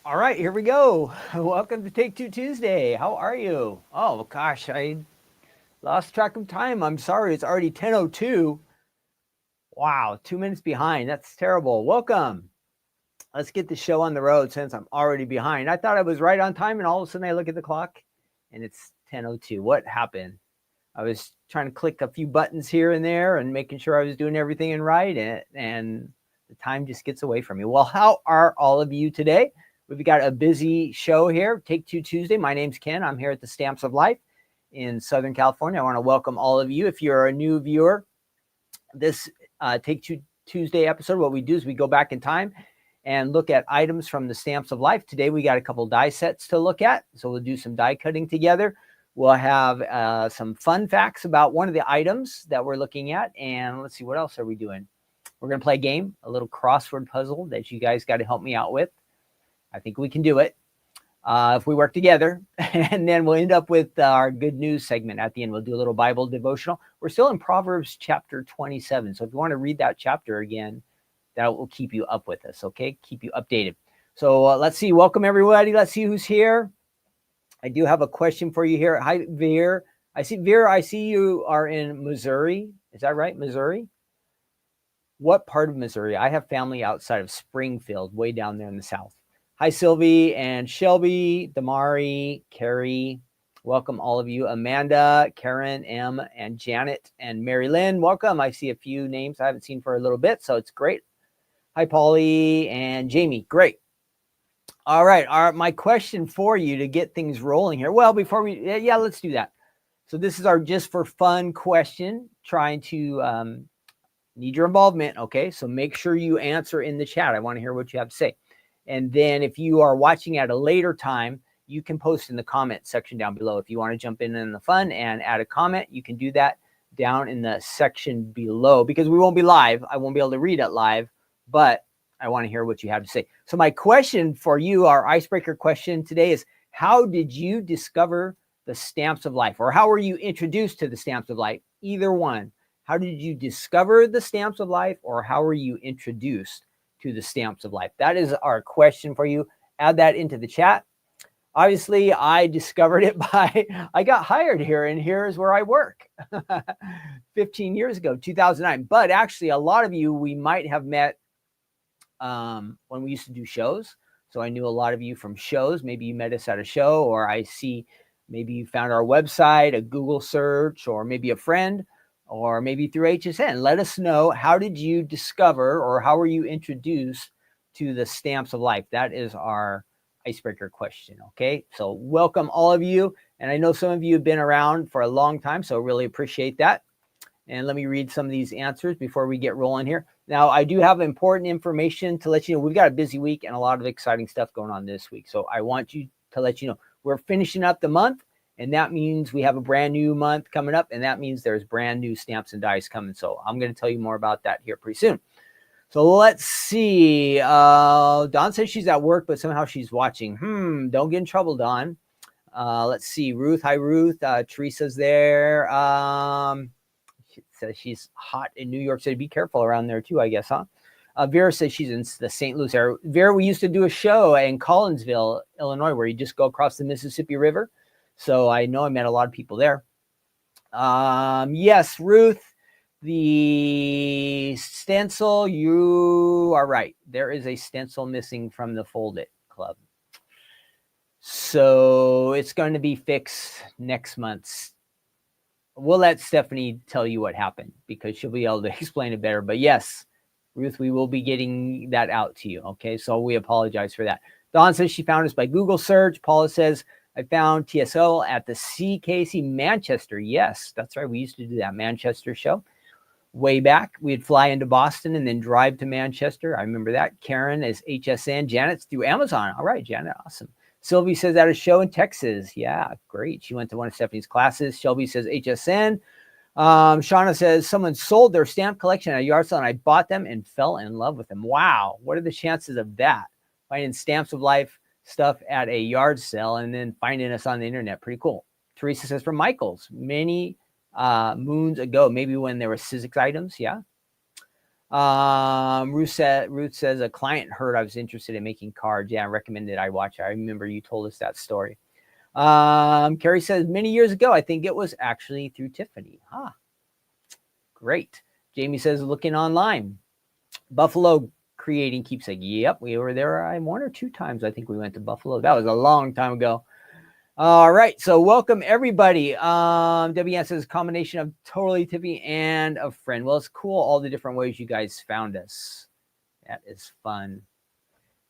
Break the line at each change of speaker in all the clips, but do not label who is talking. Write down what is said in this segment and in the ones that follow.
All right, here we go. Welcome to Take Two Tuesday. How are you? Oh gosh, I lost track of time. I'm sorry. It's already 10:02. Wow, 2 minutes behind. That's terrible. Welcome. Let's get the show on the road since I'm already behind. I thought I was right on time, and all of a sudden I look at the clock and it's 10:02. What happened? I was trying to click a few buttons here and there and making sure I was doing everything in right, and the time just gets away from me. Well, how are all of you today? We've got a busy show here, Take Two Tuesday. My name's Ken. I'm here at the Stamps of Life in Southern California. I want to welcome all of you. If you're a new viewer, this Take Two Tuesday episode, what we do is we go back in time and look at items from the Stamps of Life. Today we got a couple die sets to look at, so we'll do some die cutting together. We'll have some fun facts about one of the items that we're looking at, and let's see, what else are we doing? We're going to play a game, a little crossword puzzle that you guys got to help me out with. I think we can do it if we work together. And then we'll end up with our good news segment at the end. We'll do a little Bible devotional. We're still in Proverbs chapter 27. So if you want to read that chapter again, that will keep you up with us, okay? Keep you updated. So let's see. Welcome, everybody. Let's see who's here. I do have a question for you here. Hi, Veer. I see you are in Missouri. Is that right, Missouri? What part of Missouri? I have family outside of Springfield, way down there in the south. Hi, Sylvie and Shelby, Damari, Carrie. Welcome, all of you. Amanda, Karen, M, and Janet, and Mary Lynn. Welcome. I see a few names I haven't seen for a little bit, so it's great. Hi, Polly and Jamie. Great. All right. My question for you to get things rolling here. Well, before let's do that. So this is our just for fun question, trying to need your involvement. Okay. So make sure you answer in the chat. I want to hear what you have to say. And then if you are watching at a later time, you can post in the comment section down below. If you want to jump in the fun and add a comment, you can do that down in the section below, because we won't be live. I won't be able to read it live, but I want to hear what you have to say. So my question for you, our icebreaker question today is, how did you discover the Stamps of Life? Or how were you introduced to the Stamps of Life? Either one. How did you discover the Stamps of Life, or how were you introduced to the Stamps of Life? That is our question for you. Add that into the chat. Obviously, I discovered it I got hired here, and here's where I work 15 years ago, 2009. But actually, a lot of you we might have met when we used to do shows. So I knew a lot of you from shows. Maybe you met us at a show, or I see maybe you found our website, a Google search, or maybe a friend, or maybe through HSN. Let us know, how did you discover, or how were you introduced to the Stamps of Life? That is our icebreaker question. Okay, so welcome all of you. And I know some of you have been around for a long time, so really appreciate that. And let me read some of these answers before we get rolling here. Now, I do have important information to let you know. We've got a busy week and a lot of exciting stuff going on this week. So I want you to let you know we're finishing up the month, and that means we have a brand new month coming up, and that means there's brand new stamps and dies coming. So I'm going to tell you more about that here pretty soon. So let's see. Dawn says she's at work, but somehow she's watching. Don't get in trouble, Dawn. Let's see. Ruth. Hi, Ruth. Teresa's there. She says she's hot in New York City. Be careful around there too, I guess, huh? Vera says she's in the St. Louis area. Vera, we used to do a show in Collinsville, Illinois, where you just go across the Mississippi River. So I know I met a lot of people there. Yes, Ruth, the stencil, you are right. There is a stencil missing from the Fold It Club. So it's going to be fixed next month. We'll let Stephanie tell you what happened, because she'll be able to explain it better. But yes, Ruth, we will be getting that out to you. Okay, so we apologize for that. Dawn says she found us by Google search. Paula says, I found TSO at the CKC Manchester. Yes, that's right. We used to do that Manchester show way back. We'd fly into Boston and then drive to Manchester. I remember that. Karen is HSN. Janet's through Amazon. All right, Janet, awesome. Sylvie says at a show in Texas. Yeah, great. She went to one of Stephanie's classes. Shelby says HSN. Shauna says someone sold their stamp collection at a yard sale and I bought them and fell in love with them. Wow. What are the chances of that? Finding Stamps of Life stuff at a yard sale and then finding us on the internet. Pretty cool. Teresa says from Michael's many moons ago, maybe when there were Sizzix items. Yeah. Ruth says a client heard I was interested in making cards. Yeah, I recommended I watch it. I remember you told us that story. Carrie says many years ago, I think it was actually through Tiffany. Great. Jamie says looking online. Buffalo Creating Keepsake. Yep, we were there one or two times. I think we went to Buffalo. That was a long time ago. All right, so welcome everybody. Debbie Ann says combination of totally Tiffany and a friend. Well, it's cool all the different ways you guys found us. That is fun.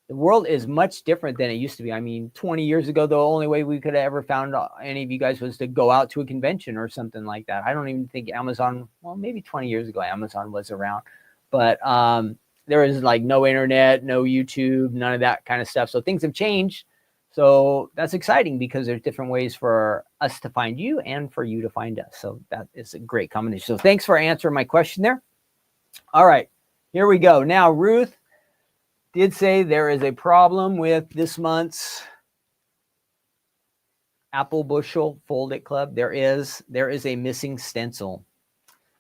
The world is much different than it used to be. I mean, 20 years ago, the only way we could have ever found any of you guys was to go out to a convention or something like that. I don't even think Amazon, well, maybe 20 years ago, Amazon was around. But there is like no internet, no YouTube, none of that kind of stuff. So things have changed. So that's exciting because there's different ways for us to find you and for you to find us. So that is a great combination. So thanks for answering my question there. All right, here we go. Now, Ruth did say there is a problem with this month's Apple Bushel Fold It Club. There is a missing stencil.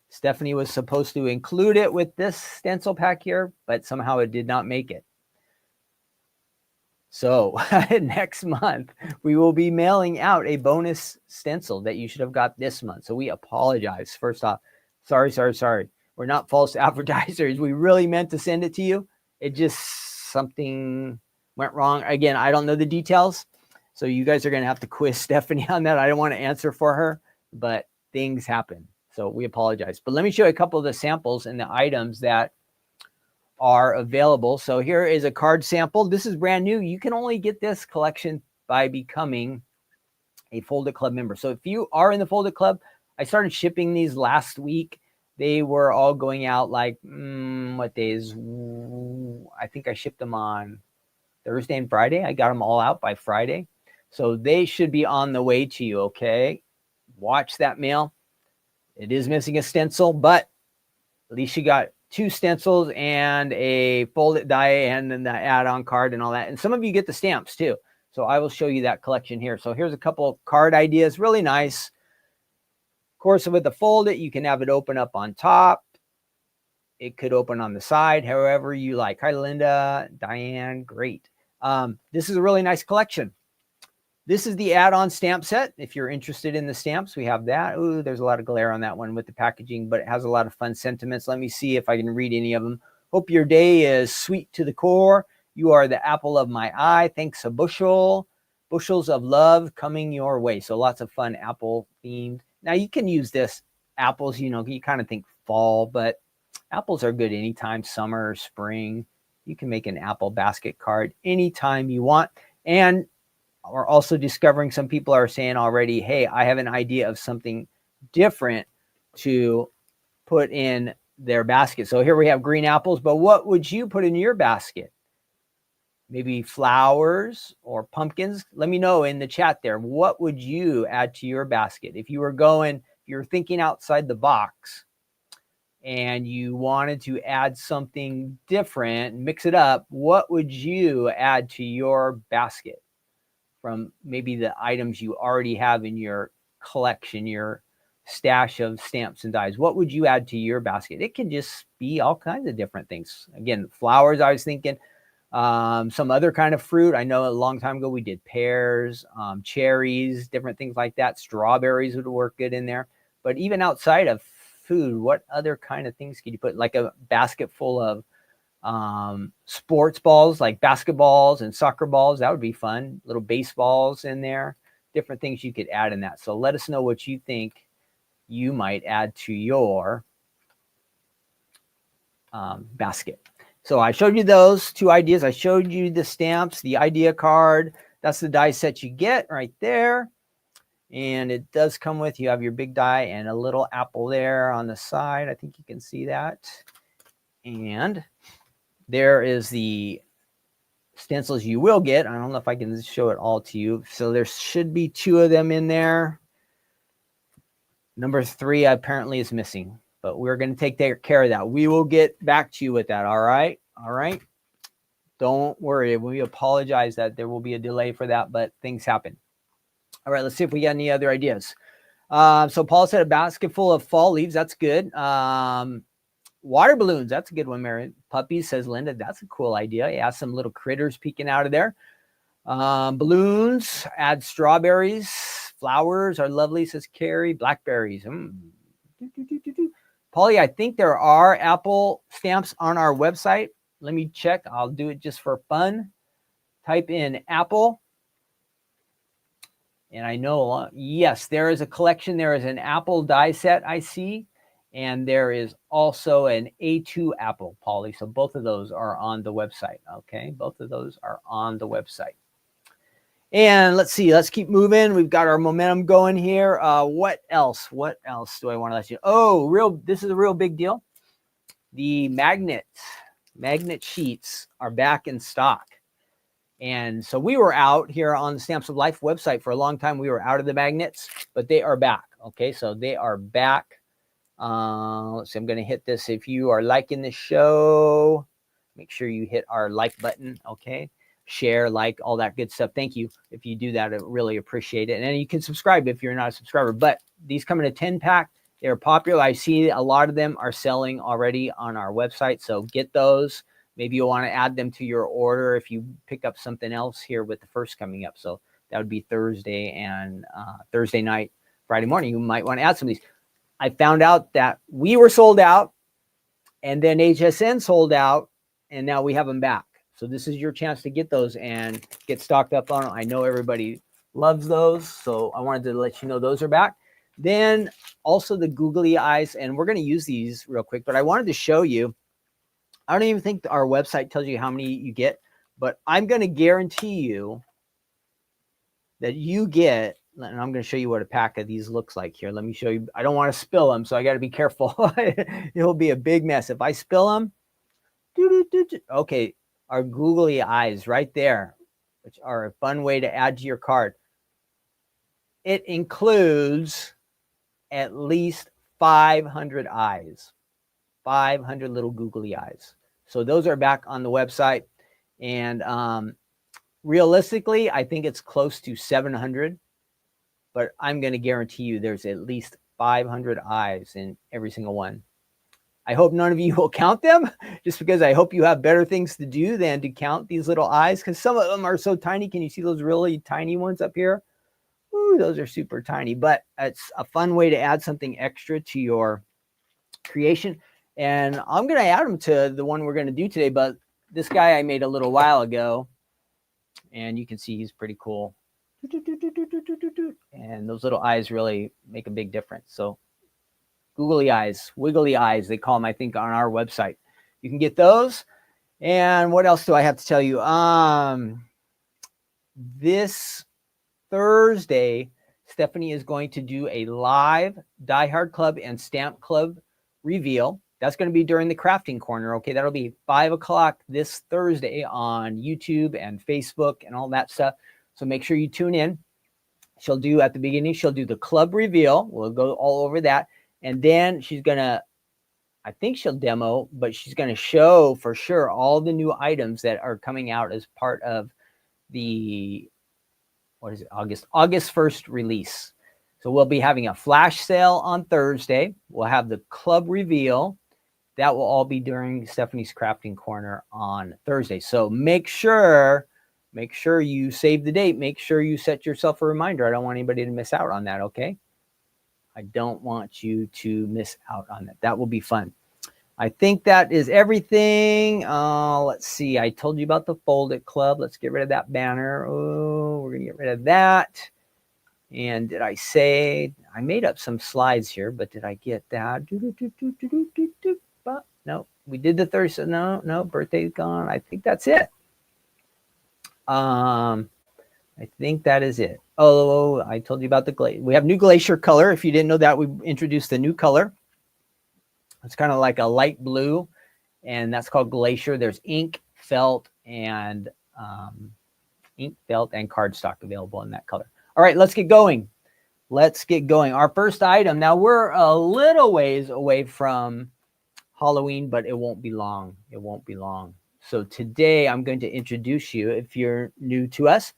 Stephanie was supposed to include it with this stencil pack here, but somehow it did not make it. So next month, we will be mailing out a bonus stencil that you should have got this month. So we apologize. First off, sorry. We're not false advertisers. We really meant to send it to you. It just, something went wrong. Again, I don't know the details. So you guys are going to have to quiz Stephanie on that. I don't want to answer for her, but things happen. So we apologize. But let me show you a couple of the samples and the items that are available. So here is a card sample. This is brand new. You can only get this collection by becoming a Fold It Club member. So if you are in the Fold It Club, I started shipping these last week. They were all going out like, what days? I think I shipped them on Thursday and Friday. I got them all out by Friday. So they should be on the way to you, okay? Watch that mail. It is missing a stencil, but at least you got 2 stencils and a folded die and then the add-on card and all that. And some of you get the stamps too. So I will show you that collection here. So here's a couple of card ideas. Really nice. Of course, with the fold it, you can have it open up on top. It could open on the side, however you like. Hi, Linda, Diane, great. This is a really nice collection. This is the add-on stamp set. If you're interested in the stamps, we have that. Ooh, there's a lot of glare on that one with the packaging, but it has a lot of fun sentiments. Let me see if I can read any of them. Hope your day is sweet to the core You are the apple of my eye. Thanks a bushel. Bushels of love coming your way. So lots of fun apple themed. Now you can use this apples, you kind of think fall, but apples are good anytime, summer, spring. You can make an apple basket card anytime you want. And we're also discovering some people are saying already, hey, I have an idea of something different to put in their basket. So here we have green apples, but what would you put in your basket? Maybe flowers or pumpkins. Let me know in the chat there. What would you add to your basket? If you're thinking outside the box and you wanted to add something different, mix it up, what would you add to your basket from maybe the items you already have in your collection, your stash of stamps and dies? What would you add to your basket? It can just be all kinds of different things. Again, flowers, I was thinking. Some other kind of fruit. I know a long time ago we did pears, cherries, different things like that. Strawberries would work good in there. But even outside of food, what other kind of things could you put? Like a basket full of sports balls, like basketballs and soccer balls. That would be fun. Little baseballs in there. Different things you could add in that. So let us know what you think you might add to your basket. So I showed you those two ideas. I showed you the stamps, the idea card. That's the die set you get right there. And it does come with, you have your big die and a little apple there on the side. I think you can see that. And there is the stencils you will get. I don't know if I can show it all to you. So there should be 2 of them in there. Number 3 apparently is missing. But we're going to take care of that. We will get back to you with that. All right. All right. Don't worry. We apologize that there will be a delay for that, but things happen. All right. Let's see if we got any other ideas. So Paul said a basket full of fall leaves. That's good. Water balloons. That's a good one, Mary. Puppies, says Linda. That's a cool idea. Yeah. Some little critters peeking out of there. Balloons. Add strawberries. Flowers are lovely, says Carrie. Blackberries. Polly, I think there are apple stamps on our website. Let me check. I'll do it just for fun. Type in apple. And I know, yes, there is a collection. There is an apple die set I see. And there is also an A2 apple, Polly. So both of those are on the website. Okay, both of those are on the website. And let's see, let's keep moving. We've got our momentum going here. What else? What else do I want to let you know? Oh, this is a real big deal. The magnet sheets are back in stock. And so we were out here on the Stamps of Life website for a long time. We were out of the magnets, but they are back. Okay, so they are back. Let's see, I'm going to hit this. If you are liking the show, make sure you hit our like button. Okay. Share, like, all that good stuff. Thank you. If you do that, I really appreciate it. And then you can subscribe if you're not a subscriber. But these come in a 10-pack. They're popular. I see a lot of them are selling already on our website. So get those. Maybe you'll want to add them to your order if you pick up something else here with the first coming up. So that would be Thursday and Thursday night, Friday morning. You might want to add some of these. I found out that we were sold out and then HSN sold out, and now we have them back. So this is your chance to get those and get stocked up on them. I know everybody loves those, so I wanted to let you know those are back. Then also the googly eyes, and we're going to use these real quick, but I wanted to show you. I don't even think our website tells you how many you get, but I'm going to guarantee you that you get, and I'm going to show you what a pack of these looks like here. Let me show you. I don't want to spill them, so I got to be careful. It'll be a big mess if I spill them. Okay. Our googly eyes right there, which are a fun way to add to your card. It includes at least 500 eyes, 500 little googly eyes. So those are back on the website. And realistically, I think it's close to 700, but I'm going to guarantee you there's at least 500 eyes in every single one. I hope none of you will count them, just because I hope you have better things to do than to count these little eyes, because some of them are so tiny. Can you see those really tiny ones up here? Ooh, those are super tiny, but it's a fun way to add something extra to your creation. And I'm going to add them to the one we're going to do today, but this guy I made a little while ago, and you can see he's pretty cool. And those little eyes really make a big difference. So googly eyes, wiggly eyes, they call them, I think, on our website. You can get those. And what else do I have to tell you? This Thursday, Stephanie is going to do a live Die Hard Club and Stamp Club reveal. That's going to be during the crafting corner. Okay, that'll be 5 o'clock this Thursday on YouTube and Facebook and all that stuff. So make sure you tune in. She'll do at the beginning, she'll do the club reveal. We'll go all over that. And then she's going to, I think she'll demo, but she's going to show for sure all the new items that are coming out as part of the, what is it, August 1st release. So we'll be having a flash sale on Thursday. We'll have the club reveal. That will all be during Stephanie's Crafting Corner on Thursday. So make sure you save the date. Make sure you set yourself a reminder. I don't want anybody to miss out on that, okay? I don't want you to miss out on that. That will be fun. I think that is everything. Let's see. I told you about the Fold It Club. Let's get rid of that banner. Oh, we're going to get rid of that. And did I say, I made up some slides here, but did I get that? No, we did the Thursday. No, birthday's gone. I think that's it. I think that is it. Oh, I told you about the glacier. We have new glacier color. If you didn't know that, we introduced the new color. It's kind of like a light blue, and that's called glacier. There's ink, felt, and cardstock available in that color. All right, let's get going. Our first item. Now we're a little ways away from Halloween, but it won't be long. So today I'm going to introduce you, if you're new to us,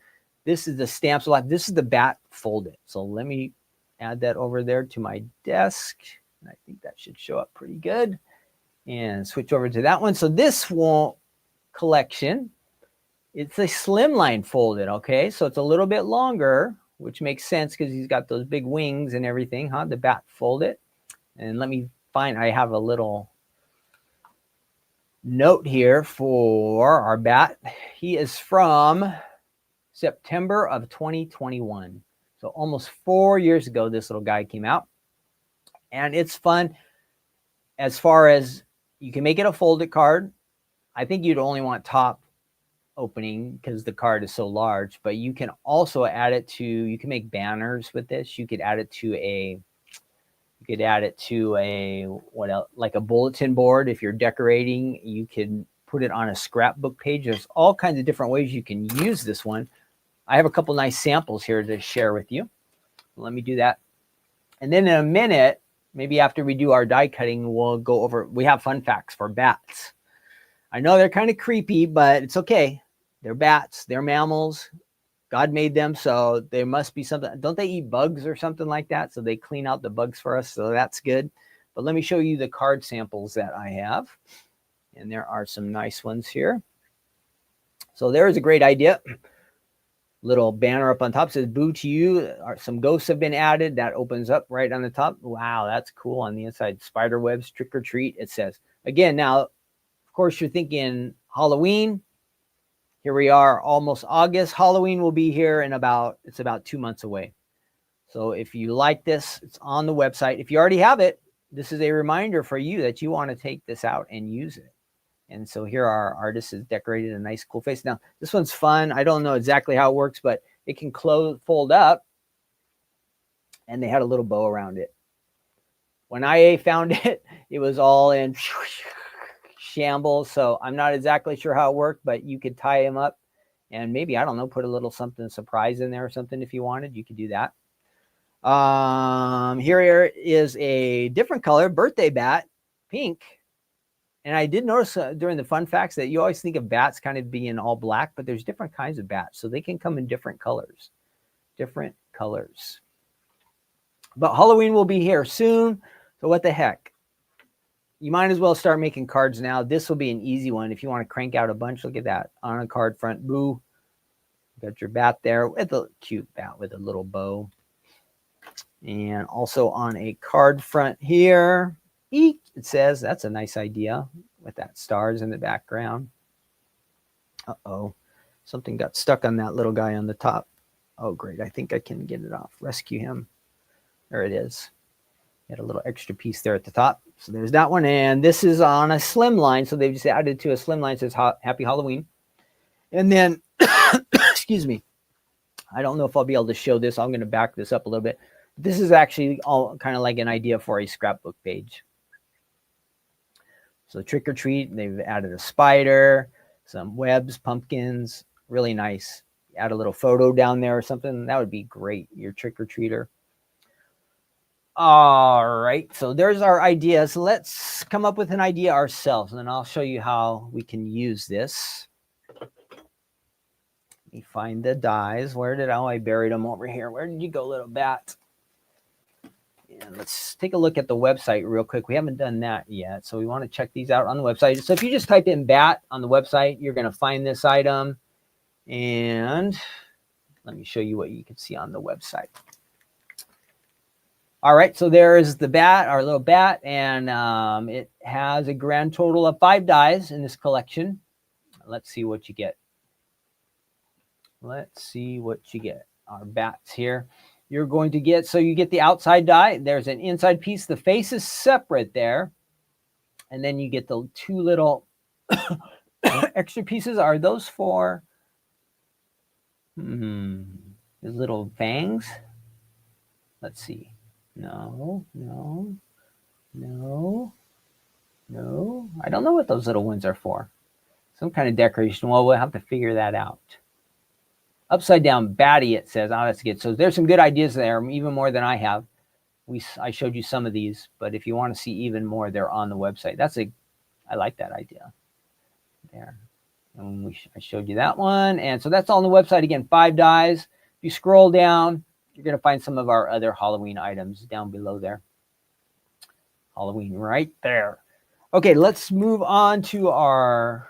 this is the Stamps Alive. This is the Bat Fold It. So let me add that over there to my desk. And I think that should show up pretty good. And switch over to that one. So this collection, it's a slimline folded, okay? So it's a little bit longer, which makes sense because he's got those big wings and everything, huh? The Bat Fold It. And let me find, I have a little note here for our bat. He is from September of 2021. So almost 4 years ago, this little guy came out. And it's fun as far as you can make it a folded card. I think you'd only want top opening because the card is so large, but you can also add it to, you can make banners with this. You could add it to what else, like a bulletin board. If you're decorating, you can put it on a scrapbook page. There's all kinds of different ways you can use this one. I have a couple nice samples here to share with you. Let me do that. And then in a minute, maybe after we do our die cutting, we'll go over, we have fun facts for bats. I know they're kind of creepy, but it's okay. They're bats, they're mammals. God made them, so there must be something. Don't they eat bugs or something like that? So they clean out the bugs for us, so that's good. But let me show you the card samples that I have. And there are some nice ones here. So there's a great idea. Little banner up on top says, boo to you. Some ghosts have been added. That opens up right on the top. Wow, that's cool. On the inside, spider webs, trick or treat, it says. Again, now, of course, you're thinking Halloween. Here we are, almost August. Halloween will be here in it's about 2 months away. So if you like this, it's on the website. If you already have it, this is a reminder for you that you want to take this out and use it. And so here our artist has decorated a nice, cool face. Now, this one's fun. I don't know exactly how it works, but it can fold up. And they had a little bow around it. When I found it, it was all in shambles. So I'm not exactly sure how it worked, but you could tie him up and maybe, I don't know, put a little something surprise in there or something if you wanted. You could do that. Here is a different color, birthday bat, pink. And I did notice during the fun facts that you always think of bats kind of being all black, but there's different kinds of bats. So they can come in different colors. But Halloween will be here soon. So what the heck? You might as well start making cards now. This will be an easy one. If you want to crank out a bunch, look at that. On a card front, boo. Got your bat there with a cute bat with a little bow. And also on a card front here. Eek, it says, that's a nice idea with that stars in the background. Uh-oh. Something got stuck on that little guy on the top. Oh, great. I think I can get it off. Rescue him. There it is. Had a little extra piece there at the top. So there's that one. And this is on a slimline. So they've just added to a slimline. It says Happy Halloween. And then, excuse me, I don't know if I'll be able to show this. I'm going to back this up a little bit. This is actually all kind of like an idea for a scrapbook page. So trick or treat, they've added a spider, some webs, pumpkins, really nice. Add a little photo down there or something. That would be great, your trick or treater. All right, so there's our ideas. Let's come up with an idea ourselves, and then I'll show you how we can use this. Let me find the dies. I buried them over here. Where did you go, little bat? And let's take a look at the website real quick. We haven't done that yet, so we want to check these out on the website. So if you just type in bat on the website, you're going to find this item. And let me show you what you can see on the website. All right, so there's the bat, our little bat, and it has a grand total of 5 dies in this collection. Let's see what you get. Let's see what you get. Our bats here. You're going to get, so you get the outside die. There's an inside piece. The face is separate there. And then you get the 2 little extra pieces. Are those for the little fangs? Let's see. No. I don't know what those little ones are for. Some kind of decoration. Well, we'll have to figure that out. Upside down batty, it says. Oh, that's good. So there's some good ideas there, even more than I have. I showed you some of these, but if you want to see even more, they're on the website. I like that idea. There. And I showed you that one. And so that's all on the website. Again, 5 dies. If you scroll down, you're going to find some of our other Halloween items down below there. Halloween right there. Okay, let's move on to our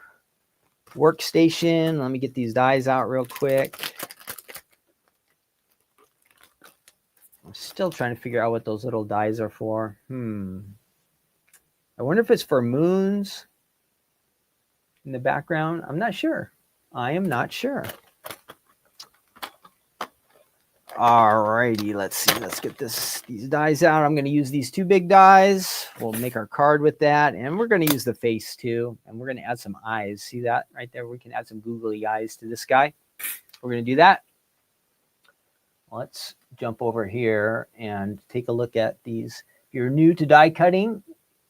workstation. Let me get these dies out real quick. I'm still trying to figure out what those little dies are for. I wonder if it's for moons in the background. I'm not sure. I am not sure. All righty, let's see. Let's get these dies out. I'm going to use these 2 big dies. We'll make our card with that. And we're going to use the face too. And we're going to add some eyes. See that right there? We can add some googly eyes to this guy. We're going to do that. Let's jump over here and take a look at these. If you're new to die cutting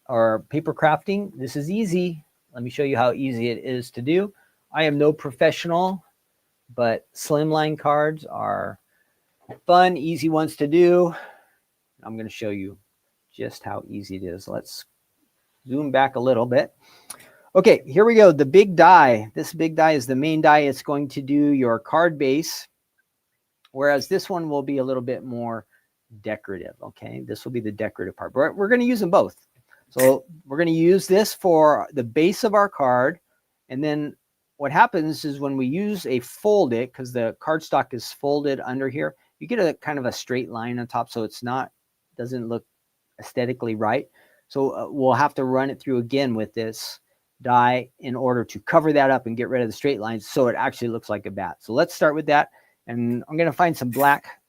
or paper crafting, this is easy. Let me show you how easy it is to do. I am no professional, but slimline cards are fun, easy ones to do. I'm going to show you just how easy it is. Let's zoom back a little bit. Okay, here we go. The big die. This big die is the main die. It's going to do your card base, whereas this one will be a little bit more decorative. Okay, this will be the decorative part. We're going to use them both. So we're going to use this for the base of our card. And then what happens is when we use a fold it, because the cardstock is folded under here, you get a kind of a straight line on top. So doesn't look aesthetically right. So we'll have to run it through again with this die in order to cover that up and get rid of the straight lines so it actually looks like a bat. So let's start with that. And I'm going to find some black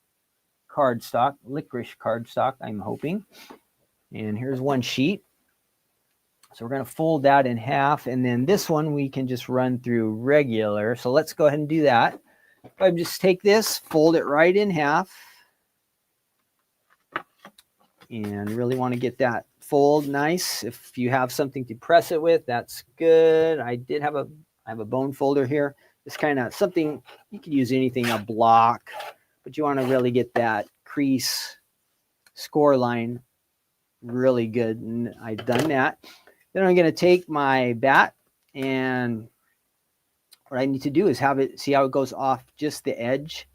cardstock, licorice cardstock, I'm hoping. And here's one sheet. So we're going to fold that in half. And then this one we can just run through regular. So let's go ahead and do that. If I just take this, fold it right in half. And really want to get that fold nice. If you have something to press it with, that's good. I have a bone folder here. It's kind of something, you could use anything, a block, but you want to really get that crease score line really good. And I've done that. Then I'm going to take my bat, and what I need to do is see how it goes off just the edge.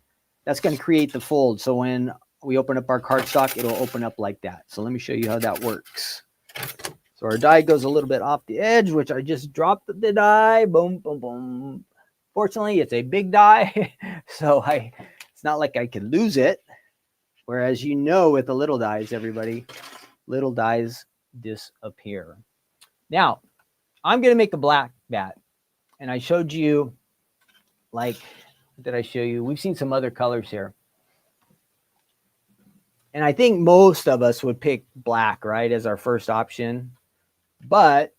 That's going to create the fold. So when we open up our cardstock, it'll open up like that. So let me show you how that works. So our die goes a little bit off the edge, which I just dropped the die. Boom, boom, boom. Fortunately, it's a big die, so it's not like I can lose it. Whereas with the little dies, everybody, little dies disappear. Now, I'm going to make a black bat. And I showed you like, what did I show you? We've seen some other colors here. And I think most of us would pick black, right, as our first option. But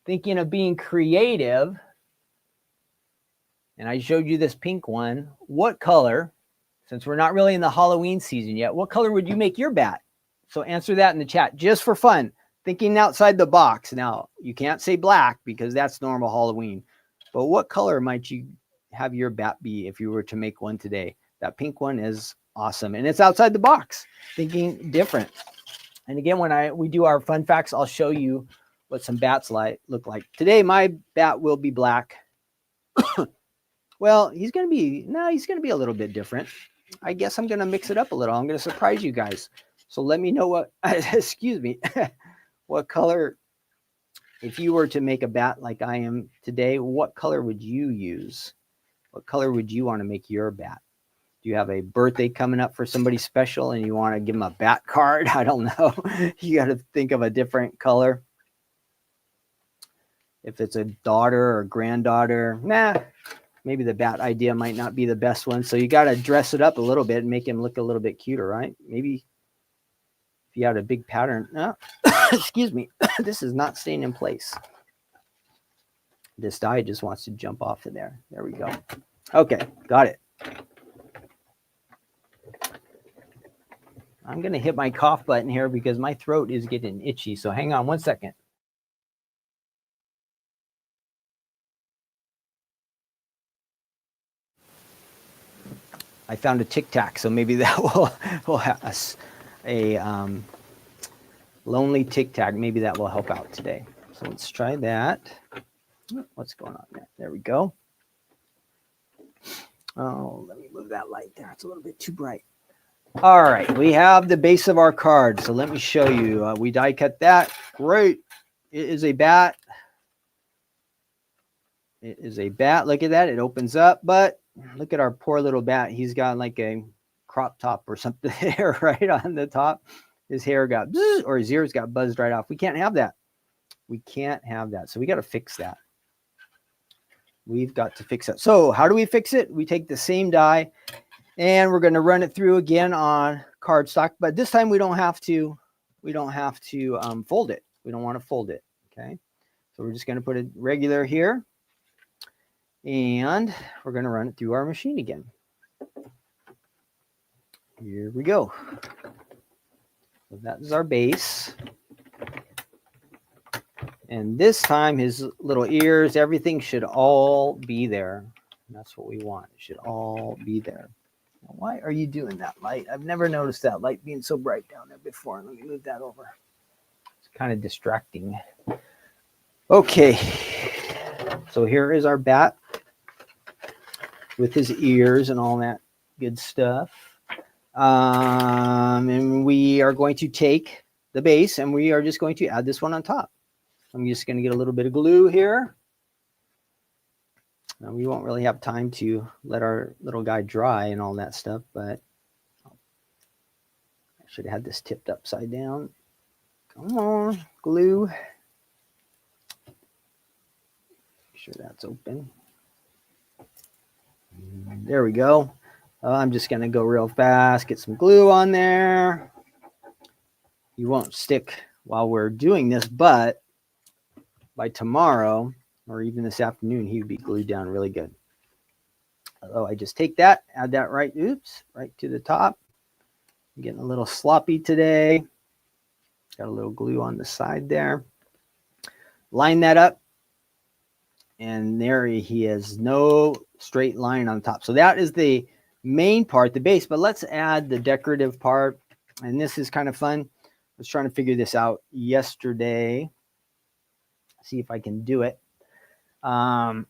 thinking of being creative, and I showed you this pink one, what color, since we're not really in the Halloween season yet, what color would you make your bat? So answer that in the chat just for fun, thinking outside the box. Now, you can't say black because that's normal Halloween. But what color might you have your bat be if you were to make one today? That pink one is awesome. And it's outside the box, thinking different. And again, when we do our fun facts, I'll show you what some bats look like. Today, my bat will be black. Well, he's going to be a little bit different. I guess I'm going to mix it up a little. I'm going to surprise you guys. So let me know what, excuse me, what color, if you were to make a bat like I am today, what color would you use? What color would you want to make your bat? Do you have a birthday coming up for somebody special and you want to give them a bat card? I don't know. You got to think of a different color. If it's a daughter or granddaughter, maybe the bat idea might not be the best one. So you got to dress it up a little bit and make him look a little bit cuter, right? Maybe if you had a big pattern. Excuse me. This is not staying in place. This die just wants to jump off of there. There we go. Okay, got it. I'm going to hit my cough button here because my throat is getting itchy. So hang on one second. I found a Tic Tac, so maybe that will have us a lonely Tic Tac. Maybe that will help out today. So let's try that. What's going on there? There we go. Oh, let me move that light there. It's a little bit too bright. All right, we have the base of our card. So let me show you. We die cut that. Great. It is a bat. It is a bat. Look at that. It opens up, but look at our poor little bat. He's got like a crop top or something there right on the top. His hair got, or his ears got buzzed right off. We can't have that. We can't have that. So we got to fix that. We've got to fix it. So how do we fix it? We take the same die and we're going to run it through again on cardstock, but this time we don't have to fold it. We don't want to fold it. Okay. So we're just going to put it regular here and we're going to run it through our machine again. Here we go. So that is our base. And this time his little ears, everything should all be there. That's what we want. It should all be there. Now, why are you doing that light? I've never noticed that light being so bright down there before. Let me move that over. It's kind of distracting. Okay. So here is our bat with his ears and all that good stuff. And we are going to take the base and we are just going to add this one on top. I'm just going to get a little bit of glue here. Now, we won't really have time to let our little guy dry and all that stuff, but I should have had this tipped upside down. Come on, glue. Make sure that's open. There we go. I'm just going to go real fast, get some glue on there. You won't stick while we're doing this, but by tomorrow or even this afternoon, he would be glued down really good. Oh, I just take that, add that right to the top. I'm getting a little sloppy today. Got a little glue on the side there. Line that up. And there he is, no straight line on top. So that is the main part, the base, but let's add the decorative part. And this is kind of fun. I was trying to figure this out yesterday. See if I can do it. So I'm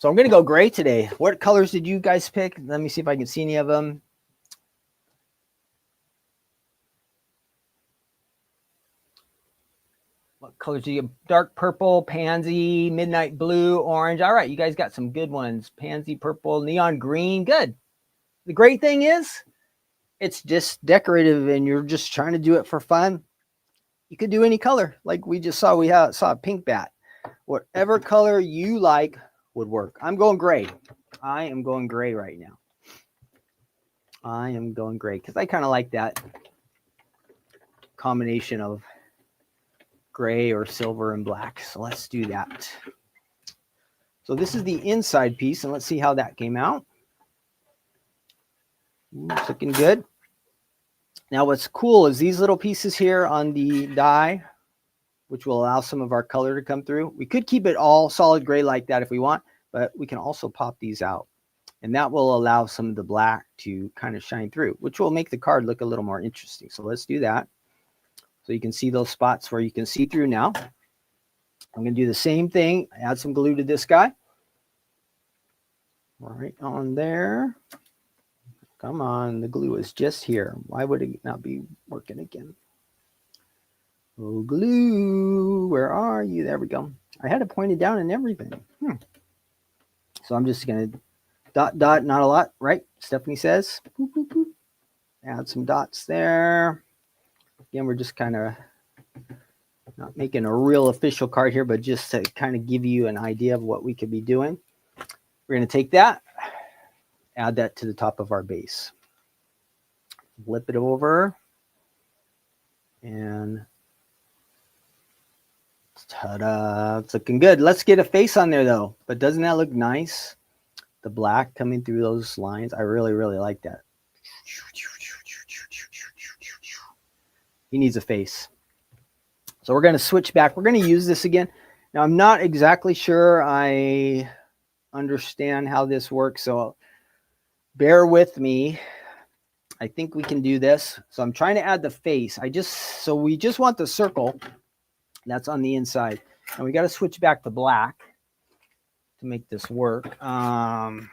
going to go gray today. What colors did you guys pick? Let me see if I can see any of them. What colors do you have? Dark purple, pansy, midnight blue, orange. All right, you guys got some good ones. Pansy, purple, neon green. Good. The great thing is it's just decorative and you're just trying to do it for fun. You could do any color. Like we just saw, saw a pink bat. Whatever color you like, would work. I'm going gray. I am going gray right now. I am going gray because I kind of like that combination of gray or silver and black. So let's do that. So this is the inside piece, and let's see how that came out. It's looking good. Now what's cool is these little pieces here on the die, which will allow some of our color to come through. We could keep it all solid gray like that if we want, but we can also pop these out. And that will allow some of the black to kind of shine through, which will make the card look a little more interesting. So let's do that. So you can see those spots where you can see through now. I'm going to do the same thing. Add some glue to this guy. Right on there. Come on, the glue is just here. Why would it not be working again? Oh, glue, where are you? There we go. I had it pointed down and everything. So I'm just going to dot, dot, not a lot, right? Stephanie says. Boop, boop, boop. Add some dots there. Again, we're just kind of not making a real official card here, but just to kind of give you an idea of what we could be doing. We're going to take that, add that to the top of our base. Flip it over. And ta-da, it's looking good. Let's get a face on there though. But doesn't that look nice? The black coming through those lines. I really, really like that. He needs a face. So we're going to switch back. We're going to use this again. Now, I'm not exactly sure I understand how this works, so bear with me. I think we can do this. So I'm trying to add the face. So we just want the circle that's on the inside. And we got to switch back to black to make this work.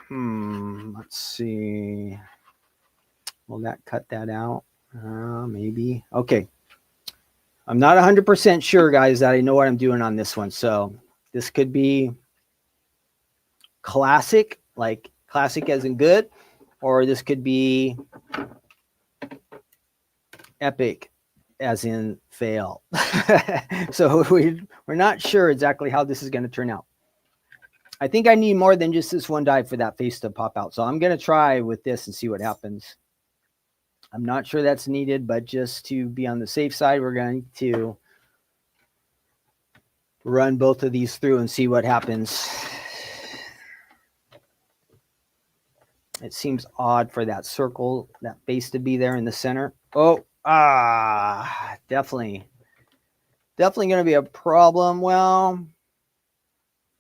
Let's see. Will that cut that out? Maybe. Okay. I'm not 100% sure, guys, that I know what I'm doing on this one. So this could be classic, like classic as in good, or this could be epic as in fail. So we're not sure exactly how this is going to turn out. I think I need more than just this one die for that face to pop out. So I'm going to try with this and see what happens. I'm not sure that's needed, but just to be on the safe side, we're going to run both of these through and see what happens. It seems odd for that circle, that face to be there in the center. Definitely going to be a problem. Well,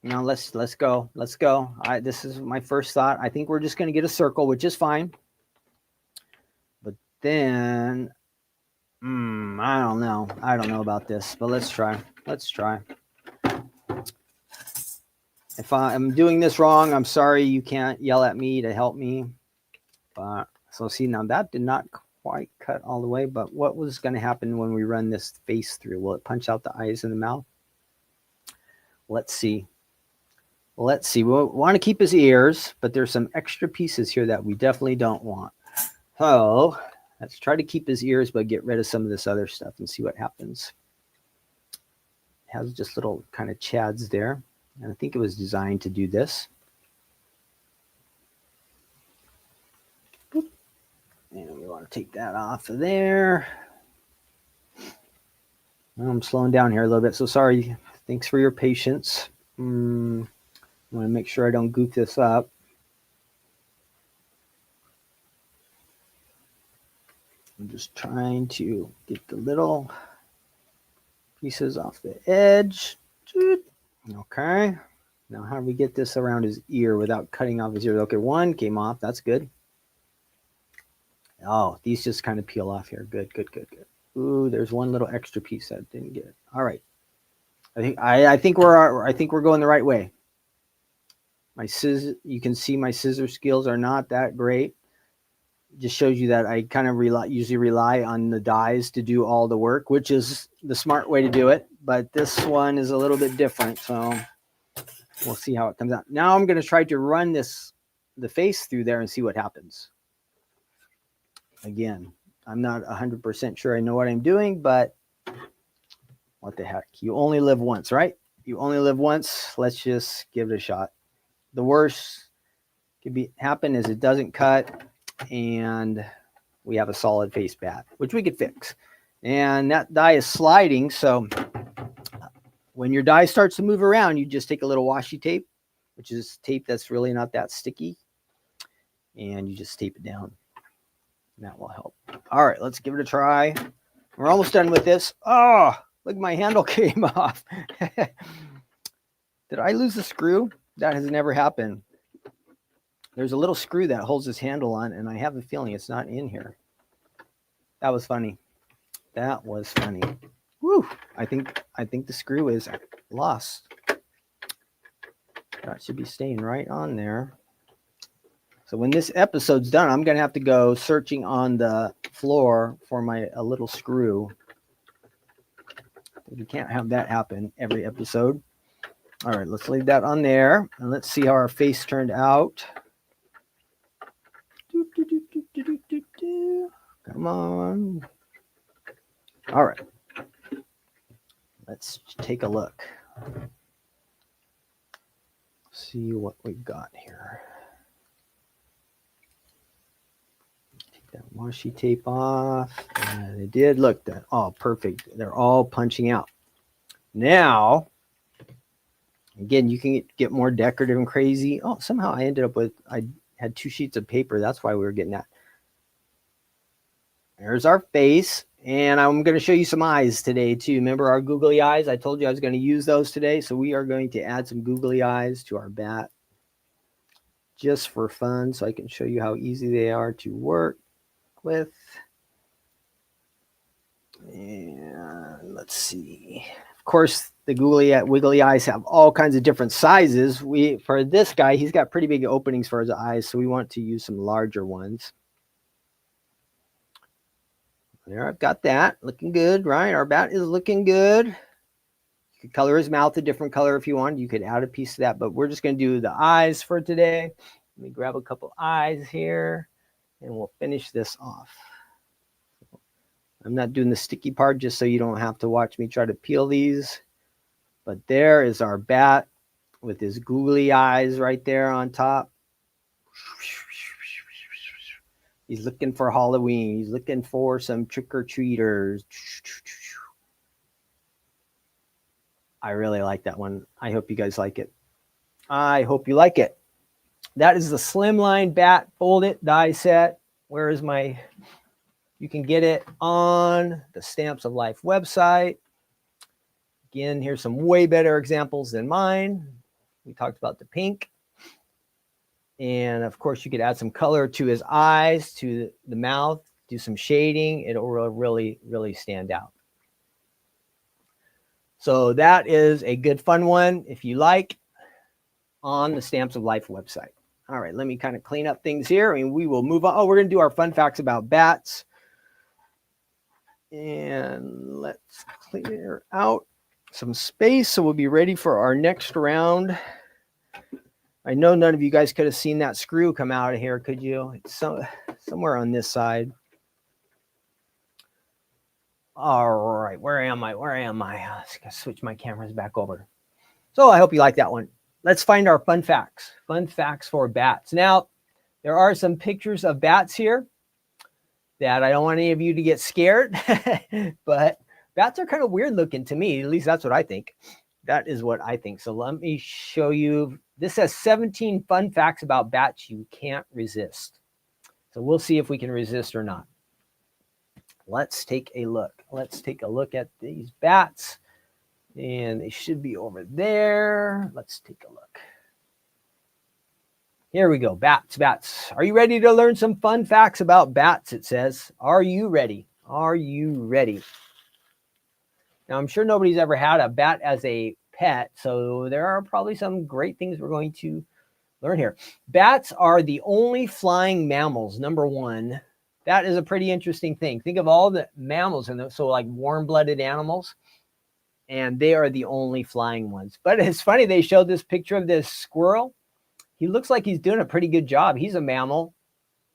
let's go. This is my first thought. I think we're just going to get a circle, which is fine. But then, I don't know. I don't know about this, but let's try. If I'm doing this wrong, I'm sorry. You can't yell at me to help me. But so see, now that did not quite cut all the way, but what was going to happen when we run this face through? Will it punch out the eyes and the mouth? Let's see. We want to keep his ears, but there's some extra pieces here that we definitely don't want. So let's try to keep his ears, but get rid of some of this other stuff and see what happens. It has just little kind of chads there. And I think it was designed to do this. And we want to take that off of there. I'm slowing down here a little bit, so sorry. Thanks for your patience. I want to make sure I don't goof this up. I'm just trying to get the little pieces off the edge. Okay. Now how do we get this around his ear without cutting off his ear? Okay, one came off. That's good. Oh, these just kind of peel off here. Good. Ooh, there's one little extra piece that didn't get. All right. I think we're going the right way. You can see my scissor skills are not that great. Just shows you that I kind of usually rely on the dies to do all the work, which is the smart way to do it. But this one is a little bit different, so we'll see how it comes out. Now I'm going to try to run the face through there and see what happens. Again, I'm not 100% sure I know what I'm doing, but what the heck? You only live once, right? You only live once. Let's just give it a shot. the worst could happen is it doesn't cut and we have a solid face bat, which we could fix. And that die is sliding, so when your die starts to move around, you just take a little washi tape, which is tape that's really not that sticky, and you just tape it down. And that will help. All right, let's give it a try. We're almost done with this. Oh, look, my handle came off. Did I lose the screw? That has never happened. There's a little screw that holds this handle on, and I have a feeling it's not in here. That was funny. That was funny. Woo! I think the screw is lost. That should be staying right on there. So when this episode's done, I'm gonna have to go searching on the floor for a little screw. We can't have that happen every episode. All right, let's leave that on there, and let's see how our face turned out. Come on. All right. Let's take a look. See what we got here. Take that washi tape off. And it did look that. Oh, perfect. They're all punching out. Now, again, you can get more decorative and crazy. Oh, somehow I had 2 sheets of paper. That's why we were getting that. There's our face. And I'm going to show you some eyes today too. Remember our googly eyes? I told you I was going to use those today. So we are going to add some googly eyes to our bat just for fun. So I can show you how easy they are to work with. And let's see. Of course, the wiggly eyes have all kinds of different sizes. For this guy, he's got pretty big openings for his eyes. So we want to use some larger ones. There, I've got that. Looking good, right? Our bat is looking good. You could color his mouth a different color if you want. You could add a piece of that, but we're just going to do the eyes for today. Let me grab a couple eyes here, and we'll finish this off. I'm not doing the sticky part just so you don't have to watch me try to peel these. But there is our bat with his googly eyes right there on top. He's looking for Halloween. He's looking for some trick-or-treaters. I really like that one. I hope you guys like it. I hope you like it. That is the Slimline Bat Fold It die set. Where is my... You can get it on the Stamps of Life website. Again, here's some way better examples than mine. We talked about the pink. And of course, you could add some color to his eyes, to the mouth, do some shading. It'll really, really stand out. So that is a good fun one, if you like, on the Stamps of Life website. All right, let me kind of clean up things here, and we will move on. Oh, we're going to do our fun facts about bats. And let's clear out some space so we'll be ready for our next round. I know none of you guys could have seen that screw come out of here, could you? It's somewhere on this side. All right, where am I? Let's switch my cameras back over. So I hope you like that one. Let's find our fun facts. Fun facts for bats. Now, there are some pictures of bats here that I don't want any of you to get scared, but bats are kind of weird looking to me. At least that's what I think. That is what I think. So let me show you. This has 17 fun facts about bats you can't resist. So we'll see if we can resist or not. Let's take a look. Let's take a look at these bats. And they should be over there. Let's take a look. Here we go. Bats. Are you ready to learn some fun facts about bats? It says. Are you ready? Are you ready? Now, I'm sure nobody's ever had a bat as a pet, so there are probably some great things we're going to learn here. Bats are the only flying mammals, number one. That is a pretty interesting thing. Think of all the mammals, so like warm-blooded animals, and they are the only flying ones. But it's funny, they showed this picture of this squirrel. He looks like he's doing a pretty good job. He's a mammal.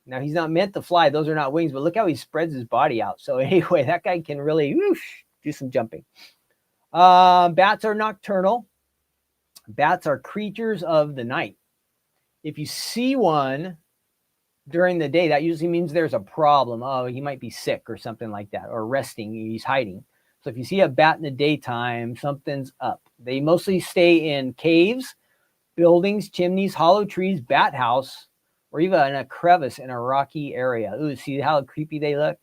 Now, he's not meant to fly. Those are not wings, but look how he spreads his body out. So anyway, that guy can really do some jumping. Bats are nocturnal. Bats are creatures of the night. if you see one during the day, that usually means there's a problem. Oh, he might be sick or something like that, or resting, he's hiding. So if you see a bat in the daytime, something's up. They mostly stay in caves, buildings, chimneys, hollow trees, bat house, or even in a crevice in a rocky area. Ooh, see how creepy they look?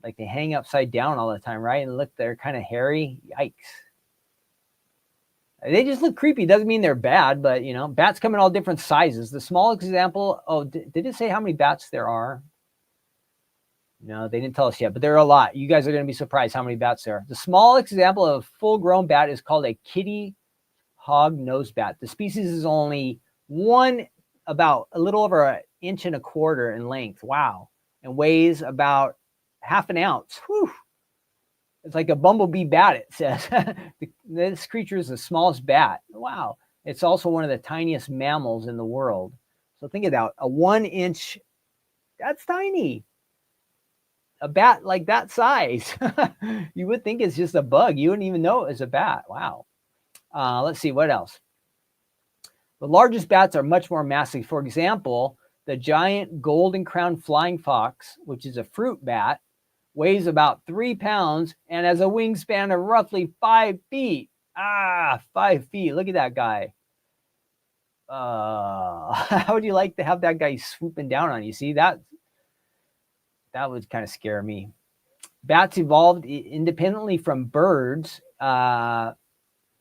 Like they hang upside down all the time, right? And look, they're kind of hairy. Yikes. They just look creepy. Doesn't mean they're bad, but you know, bats come in all different sizes. The smallest example, oh, did it say how many bats there are? No, they didn't tell us yet, but there are a lot. You guys are going to be surprised how many bats there are. The smallest example of a full-grown bat is called a kitty hog-nosed bat. The species is only about a little over 1.25 inches in length. Wow. And weighs about 1/2 ounce. Whew. It's like a bumblebee bat, it says. This creature is the smallest bat. Wow. It's also one of the tiniest mammals in the world. So think of that. A 1 inch, that's tiny. A bat like that size. You would think it's just a bug. You wouldn't even know it was a bat. Wow. Let's see, what else? The largest bats are much more massive. For example, the giant golden crowned flying fox, which is a fruit bat, weighs about 3 pounds and has a wingspan of roughly 5 feet. 5 feet. Look at that guy. How would you like to have that guy swooping down on you? See, that would kind of scare me. Bats evolved independently from birds.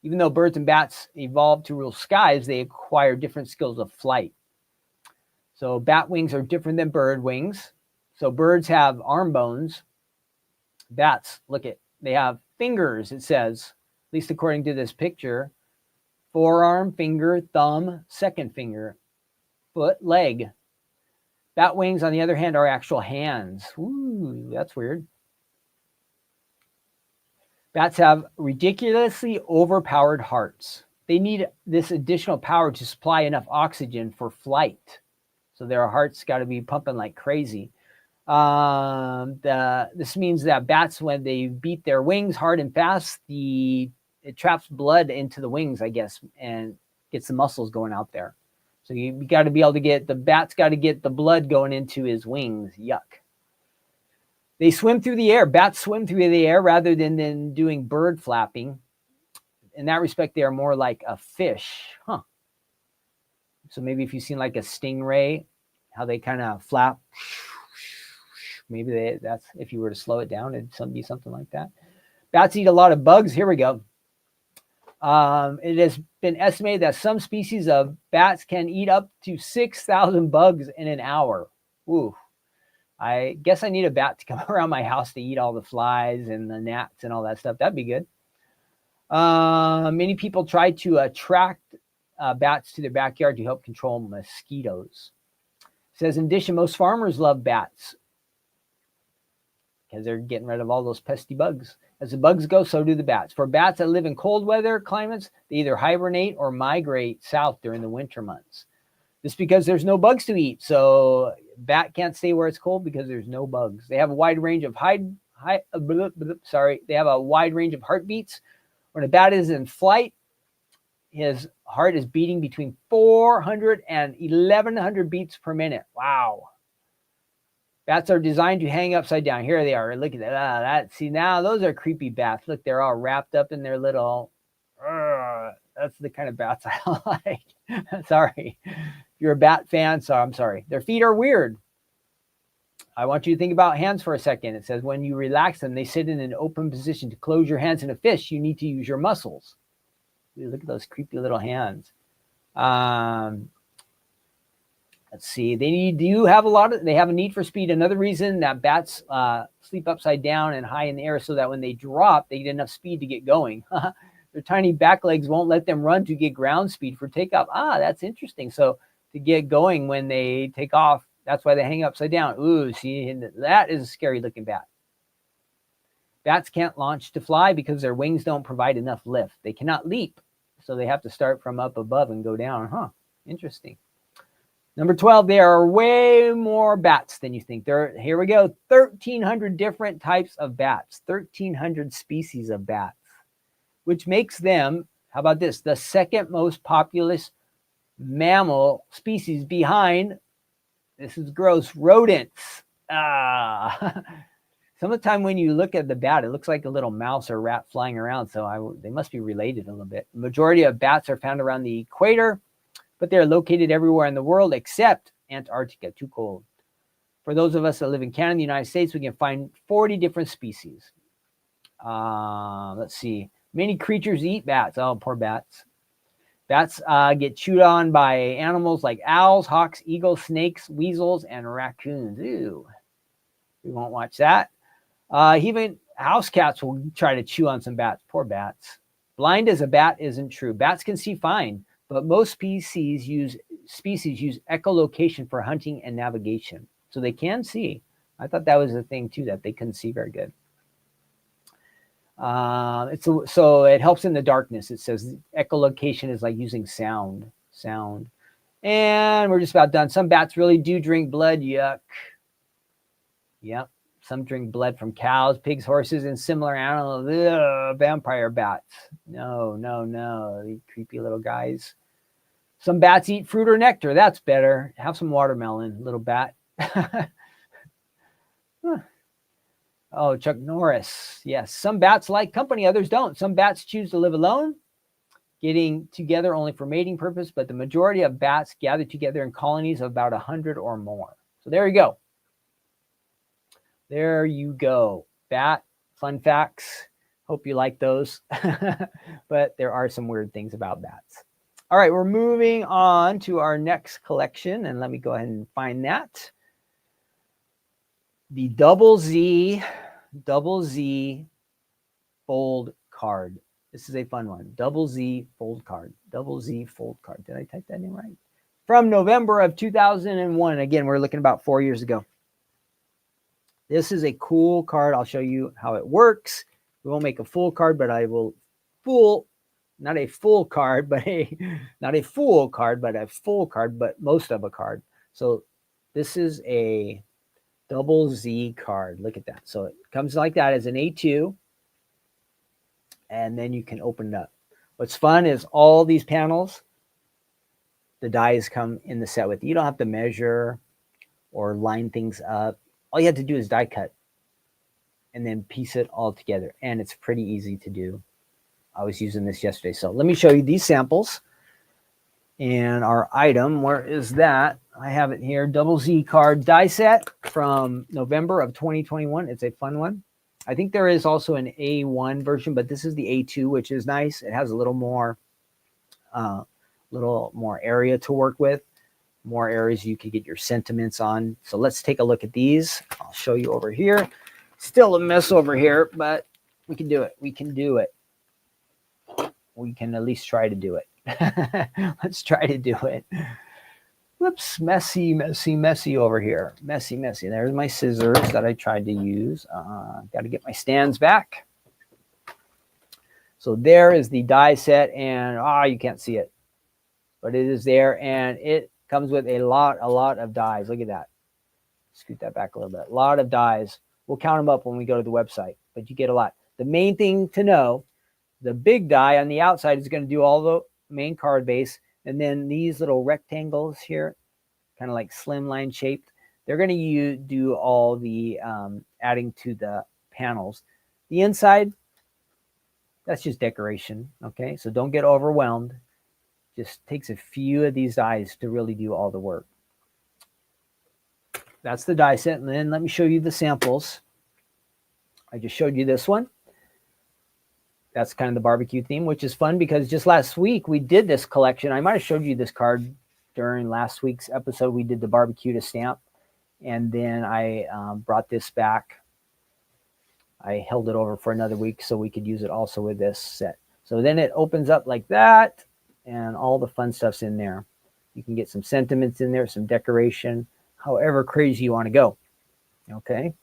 Even though birds and bats evolved to rule skies, they acquire different skills of flight. So bat wings are different than bird wings. So birds have arm bones. Bats, they have fingers, it says, at least according to this picture. Forearm, finger, thumb, second finger, foot, leg. Bat wings, on the other hand, are actual hands. Ooh, that's weird. Bats have ridiculously overpowered hearts. They need this additional power to supply enough oxygen for flight. So their hearts got to be pumping like crazy. This means that bats, when they beat their wings hard and fast, it traps blood into the wings, I guess, and gets the muscles going out there. So you got to be able to the bat's got to get the blood going into his wings. Yuck. They swim through the air. Bats swim through the air rather than doing bird flapping. In that respect, they are more like a fish. Huh. So maybe if you've seen like a stingray, how they kind of flap, maybe that's, if you were to slow it down, it'd be something like that. Bats eat a lot of bugs. Here we go. It has been estimated that some species of bats can eat up to 6,000 bugs in an hour. Ooh. I guess I need a bat to come around my house to eat all the flies and the gnats and all that stuff. That'd be good. Many people try to attract bats to their backyard to help control mosquitoes. It says, in addition, most farmers love bats because they're getting rid of all those pesky bugs. As the bugs go, so do the bats. For bats that live in cold weather climates, they either hibernate or migrate south during the winter months. This is because there's no bugs to eat. So bat can't stay where it's cold because there's no bugs. They have a wide range of They have a wide range of heartbeats. When a bat is in flight, his heart is beating between 400 and 1,100 beats per minute. Wow. Bats are designed to hang upside down. Here they are. Look at that. See, now those are creepy bats. Look, they're all wrapped up in their little. That's the kind of bats I like. Sorry. If you're a bat fan, so I'm sorry. Their feet are weird. I want you to think about hands for a second. It says when you relax them, they sit in an open position. To close your hands in a fist, you need to use your muscles. Look at those creepy little hands. Let's see. They have a need for speed. Another reason that bats sleep upside down and high in the air so that when they drop, they get enough speed to get going. Their tiny back legs won't let them run to get ground speed for takeoff. That's interesting. So to get going when they take off, that's why they hang upside down. Ooh, see, that is a scary looking bat. Bats can't launch to fly because their wings don't provide enough lift. They cannot leap, so they have to start from up above and go down. Interesting. Number 12, there are way more bats than you think. Here we go, 1,300 different types of bats, 1,300 species of bats, which makes them, how about this, the second most populous mammal species behind, this is gross, rodents. Some of the time when you look at the bat, it looks like a little mouse or rat flying around. So they must be related a little bit. The majority of bats are found around the equator, but they're located everywhere in the world except Antarctica, too cold. For those of us that live in Canada and the United States, we can find 40 different species. Let's see. Many creatures eat bats. Oh, poor bats. Bats get chewed on by animals like owls, hawks, eagles, snakes, weasels, and raccoons. Ew. We won't watch that. Even house cats will try to chew on some bats. Poor bats. Blind as a bat isn't true. Bats can see fine, but most species use echolocation for hunting and navigation. So they can see. I thought that was a thing too, that they couldn't see very good. So it helps in the darkness. It says echolocation is like using sound. And we're just about done. Some bats really do drink blood. Yuck. Yep. Some drink blood from cows, pigs, horses, and similar animals. Ugh, vampire bats. No. These creepy little guys. Some bats eat fruit or nectar. That's better. Have some watermelon, little bat. Oh, Chuck Norris. Yes. Some bats like company, others don't. Some bats choose to live alone, getting together only for mating purpose, but the majority of bats gather together in colonies of about 100 or more. So there you go. There you go. Bat fun facts. Hope you like those. But there are some weird things about bats. All right, we're moving on to our next collection, and let me go ahead and find that. The double Z fold card. This is a fun one. Double Z fold card. Double Z fold card. Did I type that in right? From November of 2001. Again, we're looking about 4 years ago. This is a cool card. I'll show you how it works. We won't make a full card, but I will not a full card, but most of a card. So this is a double Z card. Look at that. So it comes like that as an A2, and then you can open it up. What's fun is all these panels, the dies come in the set with you. You don't have to measure or line things up. All you have to do is die cut and then piece it all together. And it's pretty easy to do. I was using this yesterday. So let me show you these samples. And our item, where is that? I have it here. Double Z card die set from November of 2021. It's a fun one. I think there is also an A1 version, but this is the A2, which is nice. It has a little more area to work with. More areas you could get your sentiments on. So let's take a look at these. I'll show you over here. Still a mess over here, but we can do it. We can at least try to do it. Let's try to do it. Whoops, messy over here. Messy. There's my scissors that I tried to use. Got to get my stands back. So there is the die set, and you can't see it, but it is there, and it comes with a lot of dies. Look at that. Scoot that back a little bit. A lot of dies. We'll count them up when we go to the website, but you get a lot. The main thing to know, the big die on the outside is going to do all the main card base, and then these little rectangles here, kind of like slimline shaped, they're going to do all the adding to the panels. The inside, that's just decoration, okay? So don't get overwhelmed. Just takes a few of these dies to really do all the work. That's the die set. And then let me show you the samples. I just showed you this one. That's kind of the barbecue theme, which is fun because just last week we did this collection. I might have showed you this card during last week's episode. We did the barbecue to stamp. And then I brought this back. I held it over for another week so we could use it also with this set. So then it opens up like that. And all the fun stuff's in there. You can get some sentiments in there, some decoration, however crazy you want to go. Okay.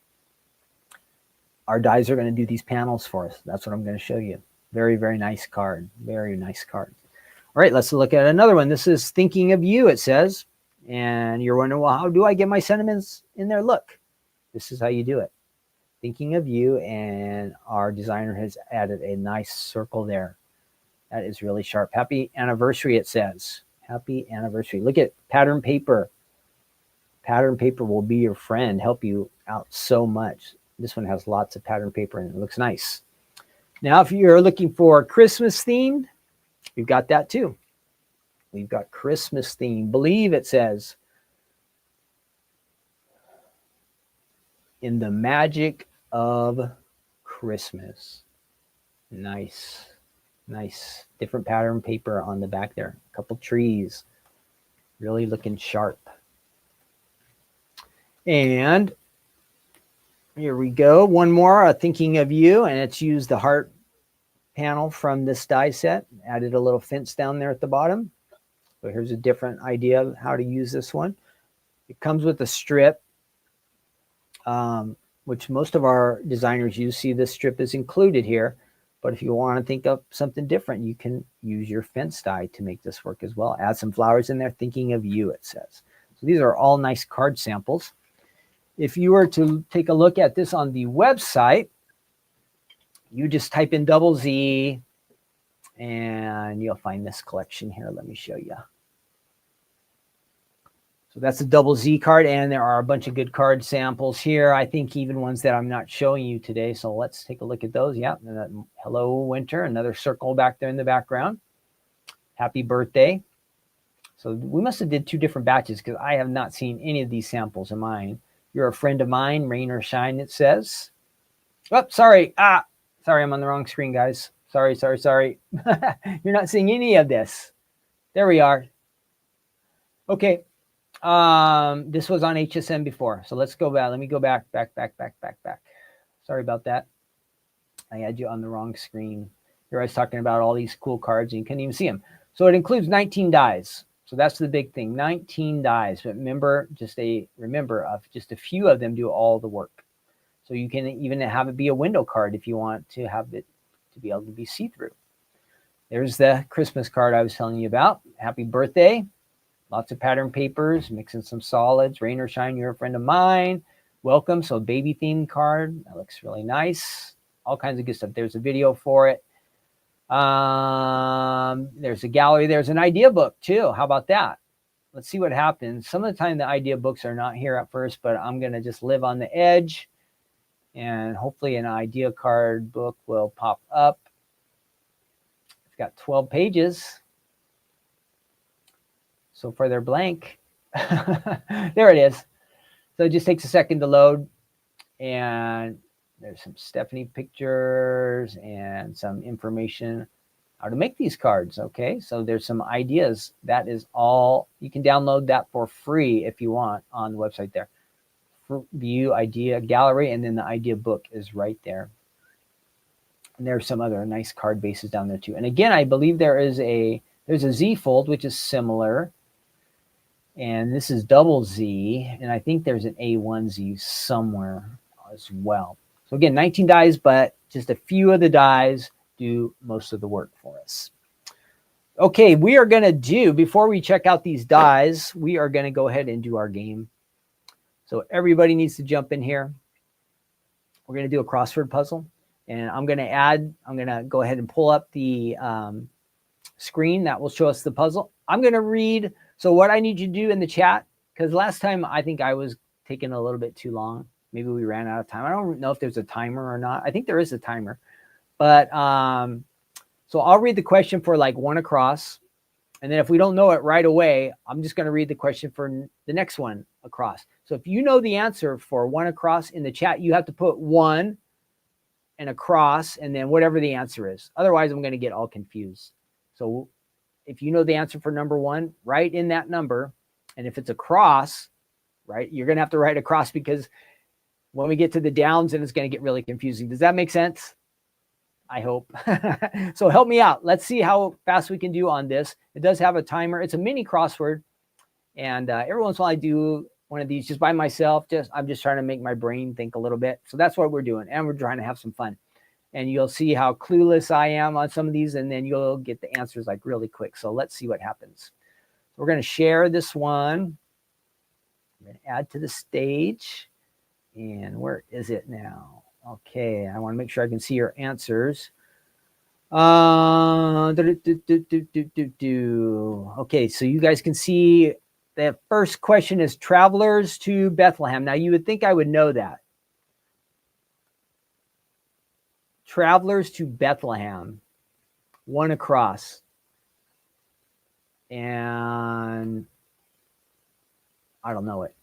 Our dies are going to do these panels for us. That's what I'm going to show you. Very, very nice card. Very nice card. All right, let's look at another one. This is Thinking of You, it says. And you're wondering, well, how do I get my sentiments in there? Look, this is how you do it. Thinking of You, and our designer has added a nice circle there. That is really sharp. Happy anniversary, it says. Happy anniversary. Look at pattern paper. Pattern paper will be your friend, help you out so much. This one has lots of pattern paper and it looks nice. Now, if you're looking for Christmas themed, we've got that too. We've got Christmas theme. Believe it says, in the magic of Christmas. Nice. Nice. Different pattern paper on the back there. A couple trees. Really looking sharp. And here we go. One more, Thinking of You, and it's used the heart panel from this die set. Added a little fence down there at the bottom. So here's a different idea of how to use this one. It comes with a strip, which most of our designers use. See, this strip is included here. But if you want to think of something different, you can use your fence die to make this work as well. Add some flowers in there. Thinking of You, it says. So these are all nice card samples. If you were to take a look at this on the website, you just type in Z and you'll find this collection here. Let me show you. So that's a Z card, and there are a bunch of good card samples here. I think even ones that I'm not showing you today. So let's take a look at those. Yeah, hello, winter, another circle back there in the background. Happy birthday. So we must have did two different batches because I have not seen any of these samples in mine. You're a friend of mine, rain or shine, it says. Oh, sorry. Sorry, I'm on the wrong screen, guys. Sorry. You're not seeing any of this. There we are. Okay. This was on HSN before. So let's go back. Let me go back. Sorry about that. I had you on the wrong screen. Here I was talking about all these cool cards and you couldn't even see them. So it includes 19 dies. So that's the big thing, 19 dies. But remember just a few of them do all the work. So you can even have it be a window card if you want to have it to be able to be see-through. There's the Christmas card I was telling you about. Happy birthday. Lots of pattern papers, mixing some solids. Rain or shine, you're a friend of mine. Welcome. So baby themed card. That looks really nice. All kinds of good stuff. There's a video for it. There's a gallery. There's an idea book too. How about that? Let's see what happens. Some of the time the idea books are not here at first, but I'm going to just live on the edge and hopefully an idea card book will pop up. It's got 12 pages. So far they're blank. There it is. So it just takes a second to load, and there's some Stephanie pictures and some information how to make these cards. Okay, so there's some ideas. That is all. You can download that for free if you want on the website there. View idea gallery, and then the idea book is right there. And there's some other nice card bases down there too. And again, I believe there's a Z fold, which is similar. And this is Z, and I think there's an A1Z somewhere as well. So again, 19 dies, but just a few of the dies do most of the work for us. Okay, we are going to do, before we check out these dies, we are going to go ahead and do our game. So everybody needs to jump in here. We're going to do a crossword puzzle. And I'm going to go ahead and pull up the screen that will show us the puzzle. I'm going to read. So what I need you to do in the chat, because last time I think I was taking a little bit too long. Maybe we ran out of time. I don't know if there's a timer or not. I think there is a timer. But so I'll read the question for like one across. And then if we don't know it right away, I'm just going to read the question for the next one across. So if you know the answer for one across in the chat, you have to put one and across and then whatever the answer is. Otherwise, I'm going to get all confused. So if you know the answer for number one, write in that number. And if it's across, right, you're going to have to write across because when we get to the downs, then it's going to get really confusing. Does that make sense? I hope. So help me out. Let's see how fast we can do on this. It does have a timer. It's a mini crossword. And every once in a while I do one of these just by myself. I'm just trying to make my brain think a little bit. So that's what we're doing. And we're trying to have some fun. And you'll see how clueless I am on some of these. And then you'll get the answers like really quick. So let's see what happens. We're going to share this one. I'm going to add to the stage. And where is it now? Okay, I want to make sure I can see your answers. Okay, so you guys can see the first question is travelers to Bethlehem. Now, you would think I would know that. Travelers to Bethlehem, one across. And I don't know it.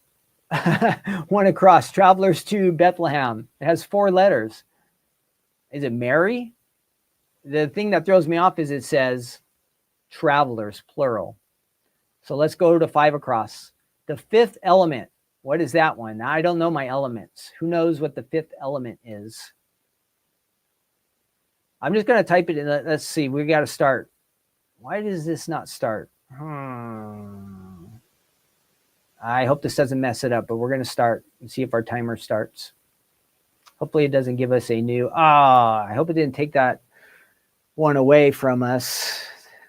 One across, travelers to Bethlehem. It has 4 letters. Is it Mary? The thing that throws me off is it says travelers, plural. So let's go to 5 across. The 5th element. What is that one? I don't know my elements. Who knows what the 5th element is? I'm just going to type it in. Let's see. We got to start. Why does this not start? I hope this doesn't mess it up, but we're going to start and see if our timer starts. Hopefully it doesn't give us a new, I hope it didn't take that one away from us.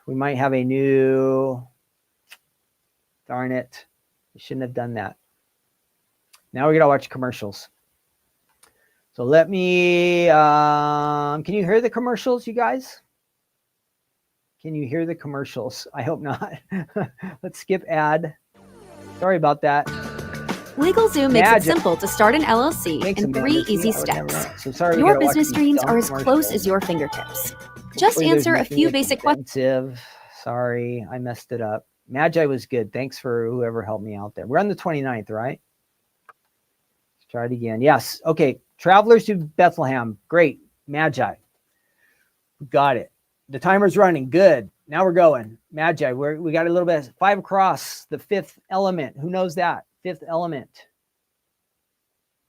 We might have a new, darn it. We shouldn't have done that. Now we got to watch commercials. So let me, can you hear the commercials, you guys? Can you hear the commercials? I hope not. Let's skip ad. Sorry about that.
LegalZoom makes it simple to start an LLC in 3 easy steps.
So
your business dreams are as close as your fingertips. Just answer a few basic questions.
Sorry, I messed it up. Magi was good. Thanks for whoever helped me out there. We're on the 29th, right? Let's try it again. Yes. Okay. Travelers to Bethlehem. Great. Magi. Got it. The timer's running. Good. Now we're going. Magi. We got a little bit. 5 across. The 5th element. Who knows that? 5th element.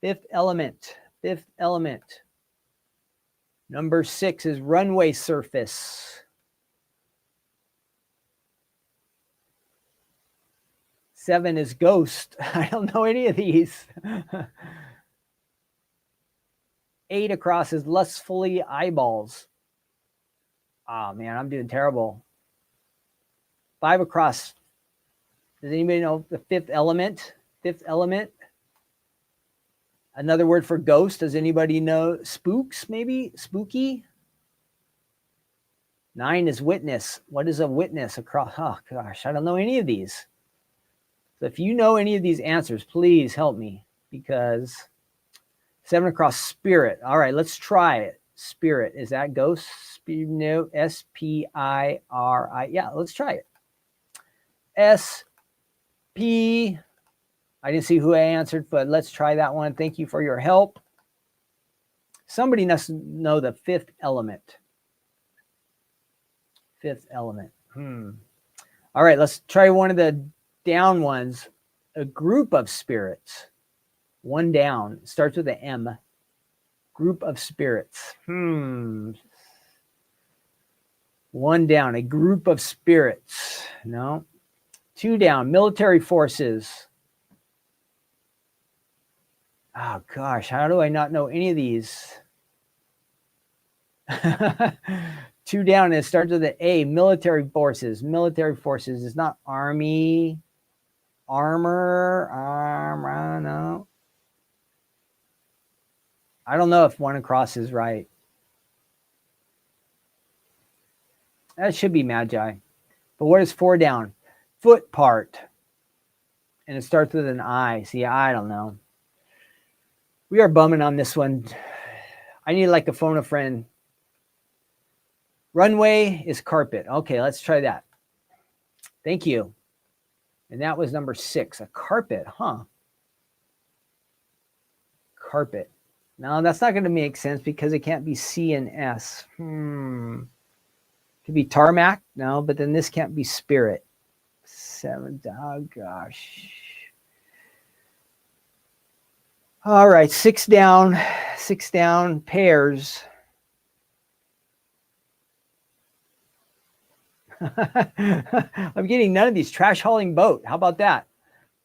5th element. 5th element. Number 6 is runway surface. 7 is ghost. I don't know any of these. 8 across is lustfully eyeballs. Oh, man, I'm doing terrible. 5 across. Does anybody know the 5th element? 5th element. Another word for ghost. Does anybody know? Spooks, maybe? Spooky? 9 is witness. What is a witness across? Oh, gosh, I don't know any of these. So if you know any of these answers, please help me, because 7 across, spirit. All right, let's try it. Spirit. Is that ghost? No, S-P-I-R-I. Yeah, let's try it. S-P. I didn't see who I answered, but let's try that one. Thank you for your help. Somebody must know the 5th element. 5th element. All right, let's try one of the down ones. A group of spirits. 1 down. Starts with an M. Group of spirits. 1 down. A group of spirits. No. 2 down. Military forces. Oh, gosh. How do I not know any of these? 2 down. It starts with an A. Military forces. Military forces. It's not army. Armor. No. I don't know if 1 across is right. That should be magi. But what is 4 down? Foot part. And it starts with an I. See, I don't know. We are bumming on this one. I need like a phone a friend. Runway is carpet. Okay, let's try that. Thank you. And that was number 6. A carpet, huh? Carpet. Now, that's not going to make sense because it can't be C and S. Could be tarmac. No, but then this can't be spirit. 7. Oh, gosh. All right, 6 down. 6 down. Pairs. I'm getting none of these. Trash hauling boat. How about that?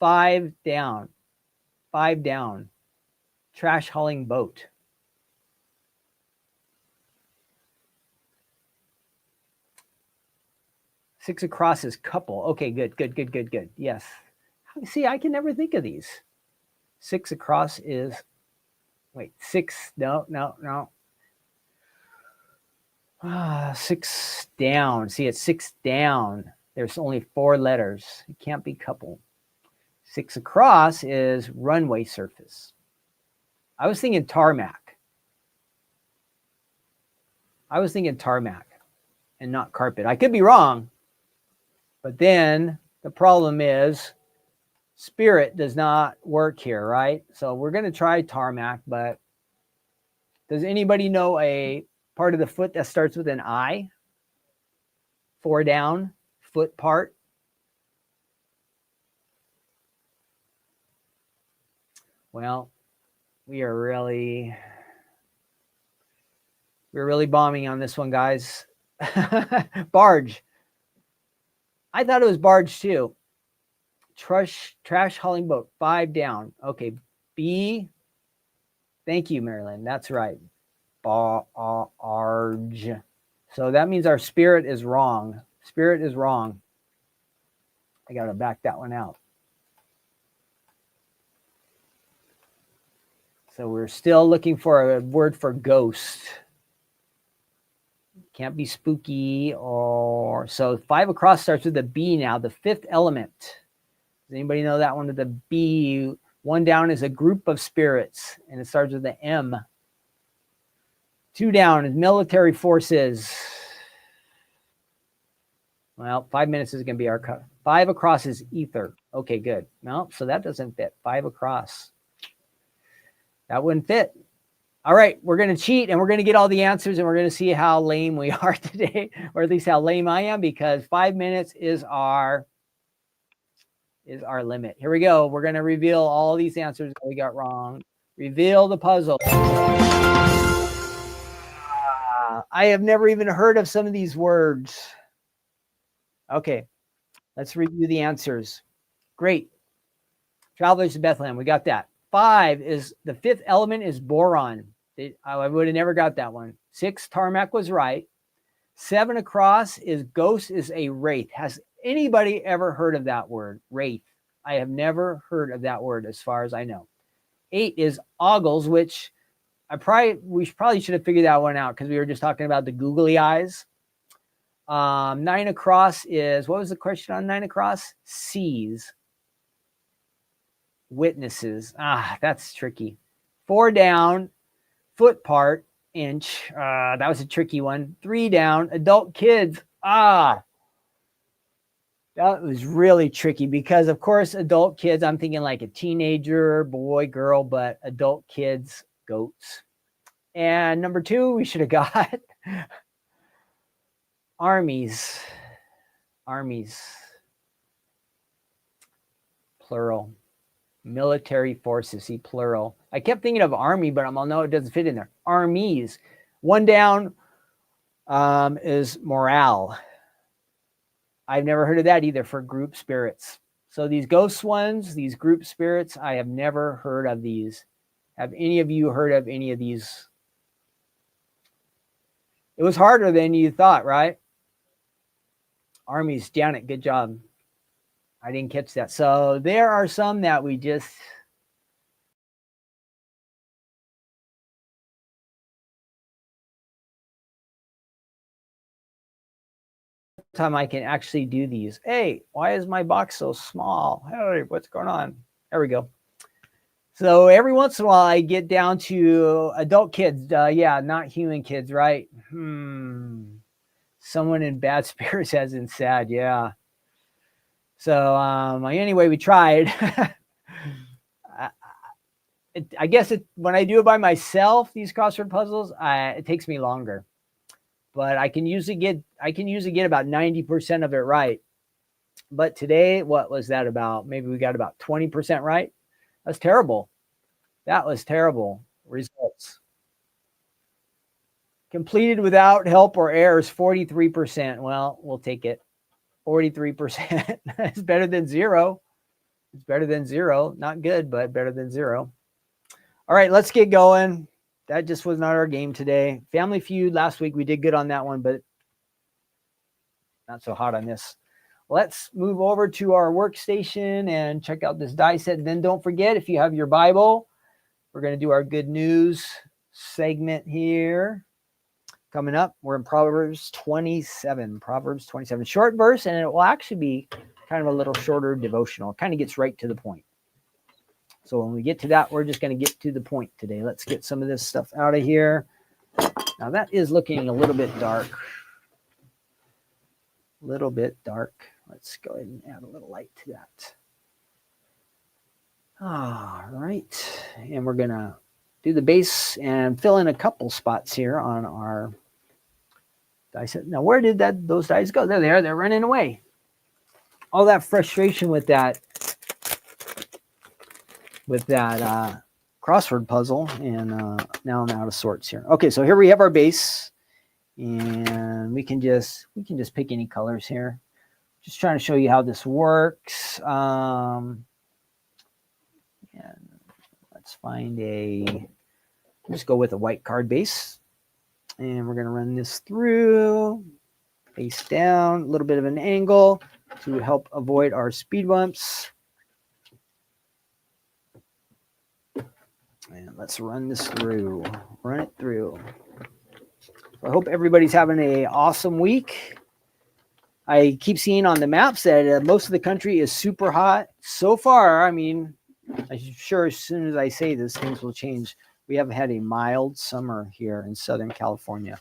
5 down. 5 down. Trash hauling boat. Six across is couple. Okay, good. Yes. See, I can never think of these. 6 across is, wait, 6. No. 6 down. See, it's 6 down. There's only 4 letters. It can't be couple. 6 across is runway surface. I was thinking tarmac. And not carpet. I could be wrong. But then the problem is spirit does not work here, right? So we're going to try tarmac, but does anybody know a part of the foot that starts with an I? 4 down, foot part. Well, we're really bombing on this one, guys. Barge. I thought it was barge too. Trash hauling boat, 5 down. Okay, B. Thank you, Marilyn. That's right. Barge. So that means our spirit is wrong. Spirit is wrong. I got to back that one out. So we're still looking for a word for ghost. Can't be spooky or so. 5 across starts with a B now, the 5th element. Does anybody know that one with the B? 1 down is a group of spirits, and it starts with the M. 2 down is military forces. Well, 5 minutes is going to be our cut. 5 across is ether. Okay, good. No, so that doesn't fit. 5 across. That wouldn't fit. All right, we're going to cheat, and we're going to get all the answers, and we're going to see how lame we are today, or at least how lame I am, because 5 minutes is our limit. Here we go. We're going to reveal all these answers that we got wrong. Reveal the puzzle. I have never even heard of some of these words. Okay, let's review the answers. Great. Travelers to Bethlehem, we got that. 5 is the 5th element is boron. I would have never got that one. 6, tarmac was right. 7 across is ghost is a wraith. Has anybody ever heard of that word? Wraith. I have never heard of that word as far as I know. 8 is ogles, which we probably should have figured that one out because we were just talking about the googly eyes. 9 across is, what was the question on 9 across? Seas. Witnesses. That's tricky. 4 down, foot part, inch. That was a tricky one. 3 down, adult kids. That was really tricky because, of course, adult kids, I'm thinking like a teenager, boy, girl, but adult kids, goats. And number 2, we should have got armies. Armies. Plural. Military forces, see, plural. I kept thinking of army, but no, it doesn't fit in there. Armies. 1 down is morale. I've never heard of that either for group spirits. So these ghost ones, these group spirits, I have never heard of these. Have any of you heard of any of these? It was harder than you thought, right? Armies, Janet, good job. I didn't catch that. So there are some that we just... time I can actually do these. Hey, why is my box so small? Hey, what's going on? There we go. So every once in a while I get down to adult kids. Yeah, not human kids, right? Someone in bad spirits as in sad. Yeah. So anyway, we tried. I guess when I do it by myself, these crossword puzzles, it takes me longer. But I can usually get about 90% of it right. But today, what was that about? Maybe we got about 20% right. That's terrible. That was terrible. Results. Completed without help or errors, 43%. Well, we'll take it. 43%. It's better than 0. It's better than 0. Not good, but better than 0. All right, let's get going. That just was not our game today. Family Feud last week, we did good on that one, but not so hot on this. Let's move over to our workstation and check out this die set. And then don't forget, if you have your Bible, we're going to do our good news segment here. coming up. We're in Proverbs 27. Proverbs 27. Short verse, and it will actually be kind of a little shorter devotional. It kind of gets right to the point. So when we get to that, we're just going to get to the point today. Let's get some of this stuff out of here. Now that is looking a little bit dark. A little bit dark. Let's go ahead and add a little light to that. All right. And we're going to do the base and fill in a couple spots here on our die set. Now, where did those dies go? They're there. They're running away. All that frustration with that crossword puzzle, and now I'm out of sorts here. Okay, so here we have our base, and we can just pick any colors here. Just trying to show you how this works. And let's find just go with a white card base, and we're going to run this through, face down, a little bit of an angle to help avoid our speed bumps. And let's run this through. Run it through. I hope everybody's having an awesome week. I keep seeing on the maps that most of the country is super hot. So far, I mean, I'm sure as soon as I say this, things will change. We have had a mild summer here in Southern California.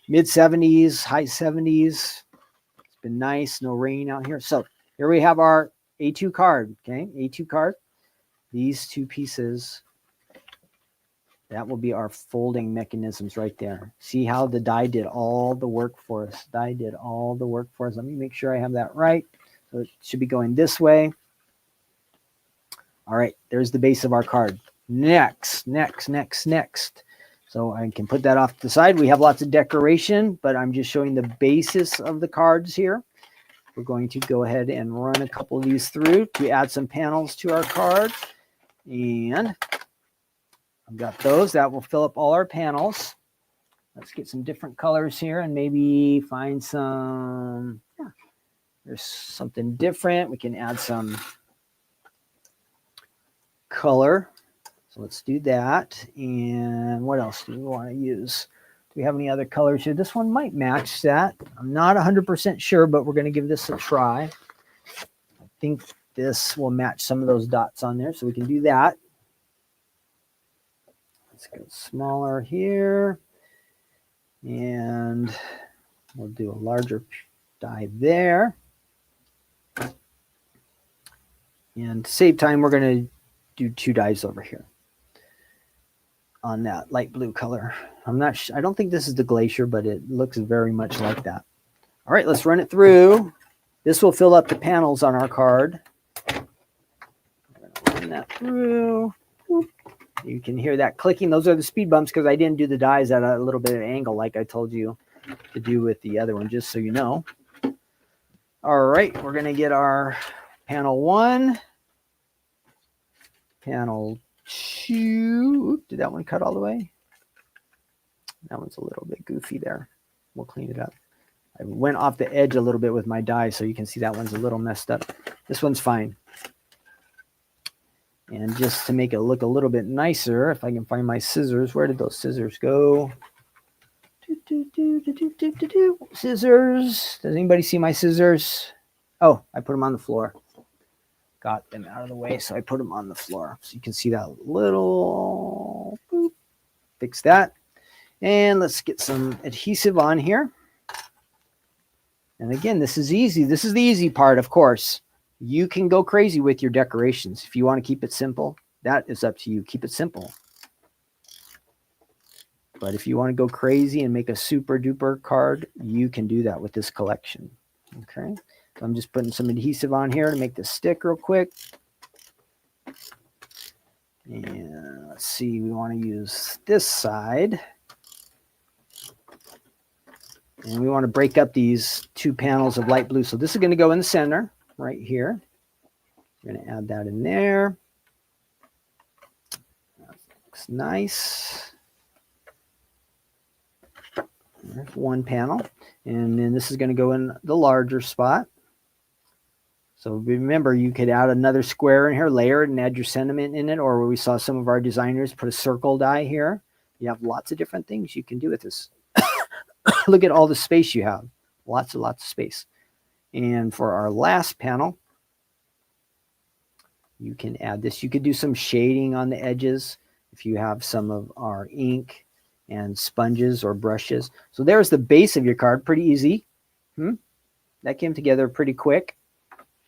Mid 70s, high 70s. It's been nice. No rain out here. So here we have our A2 card. Okay, A2 card. These two pieces. That will be our folding mechanisms right there. See how the die did all the work for us. Die did all the work for us. Let me make sure I have that right. So it should be going this way. All right, there's the base of our card. Next. So I can put that off to the side. We have lots of decoration, but I'm just showing the basis of the cards here. We're going to go ahead and run a couple of these through to add some panels to our card. And I've got those. That will fill up all our panels. Let's get some different colors here and maybe find some. Yeah, there's something different. We can add some color. So let's do that. And what else do we want to use? Do we have any other colors here? This one might match that. I'm not 100% sure, but we're going to give this a try. I think this will match some of those dots on there, so we can do that. Let's go smaller here, and we'll do a larger die there. And to save time, we're going to do two dies over here on that light blue color. I don't think this is the glacier, but it looks very much like that. All right, let's run it through. This will fill up the panels on our card. We're going to run that through. Whoop. You can hear that clicking. Those are the speed bumps because I didn't do the dies at a little bit of angle like I told you to do with the other one, just so you know. All right, we're going to get our panel 1, panel 2. Did that one cut all the way? That one's a little bit goofy there. We'll clean it up. I went off the edge a little bit with my die, so you can see that one's a little messed up. This one's fine. And just to make it look a little bit nicer, if I can find my scissors, where did those scissors go? Scissors. Does anybody see my scissors? Oh, I put them on the floor. Got them out of the way, so I put them on the floor. So you can see that little, boop. Fix that. And let's get some adhesive on here. And again, this is easy. This is the easy part, of course. You can go crazy with your decorations. If you want to keep it simple, that is up to you. Keep it simple. But if you want to go crazy and make a super duper card, you can do that with this collection. Okay. So I'm just putting some adhesive on here to make this stick real quick. And let's see, we want to use this side. And we want to break up these two panels of light blue. So this is going to go in the center right here. We're going to add that in there. That looks nice. There's one panel. And then this is going to go in the larger spot. So remember, you could add another square in here, layer it, and add your sentiment in it. Or where we saw some of our designers put a circle die here. You have lots of different things you can do with this. Look at all the space you have. Lots of space. And for our last panel, you can add this. You could do some shading on the edges if you have some of our ink and sponges or brushes. So there's the base of your card. Pretty easy. That came together pretty quick.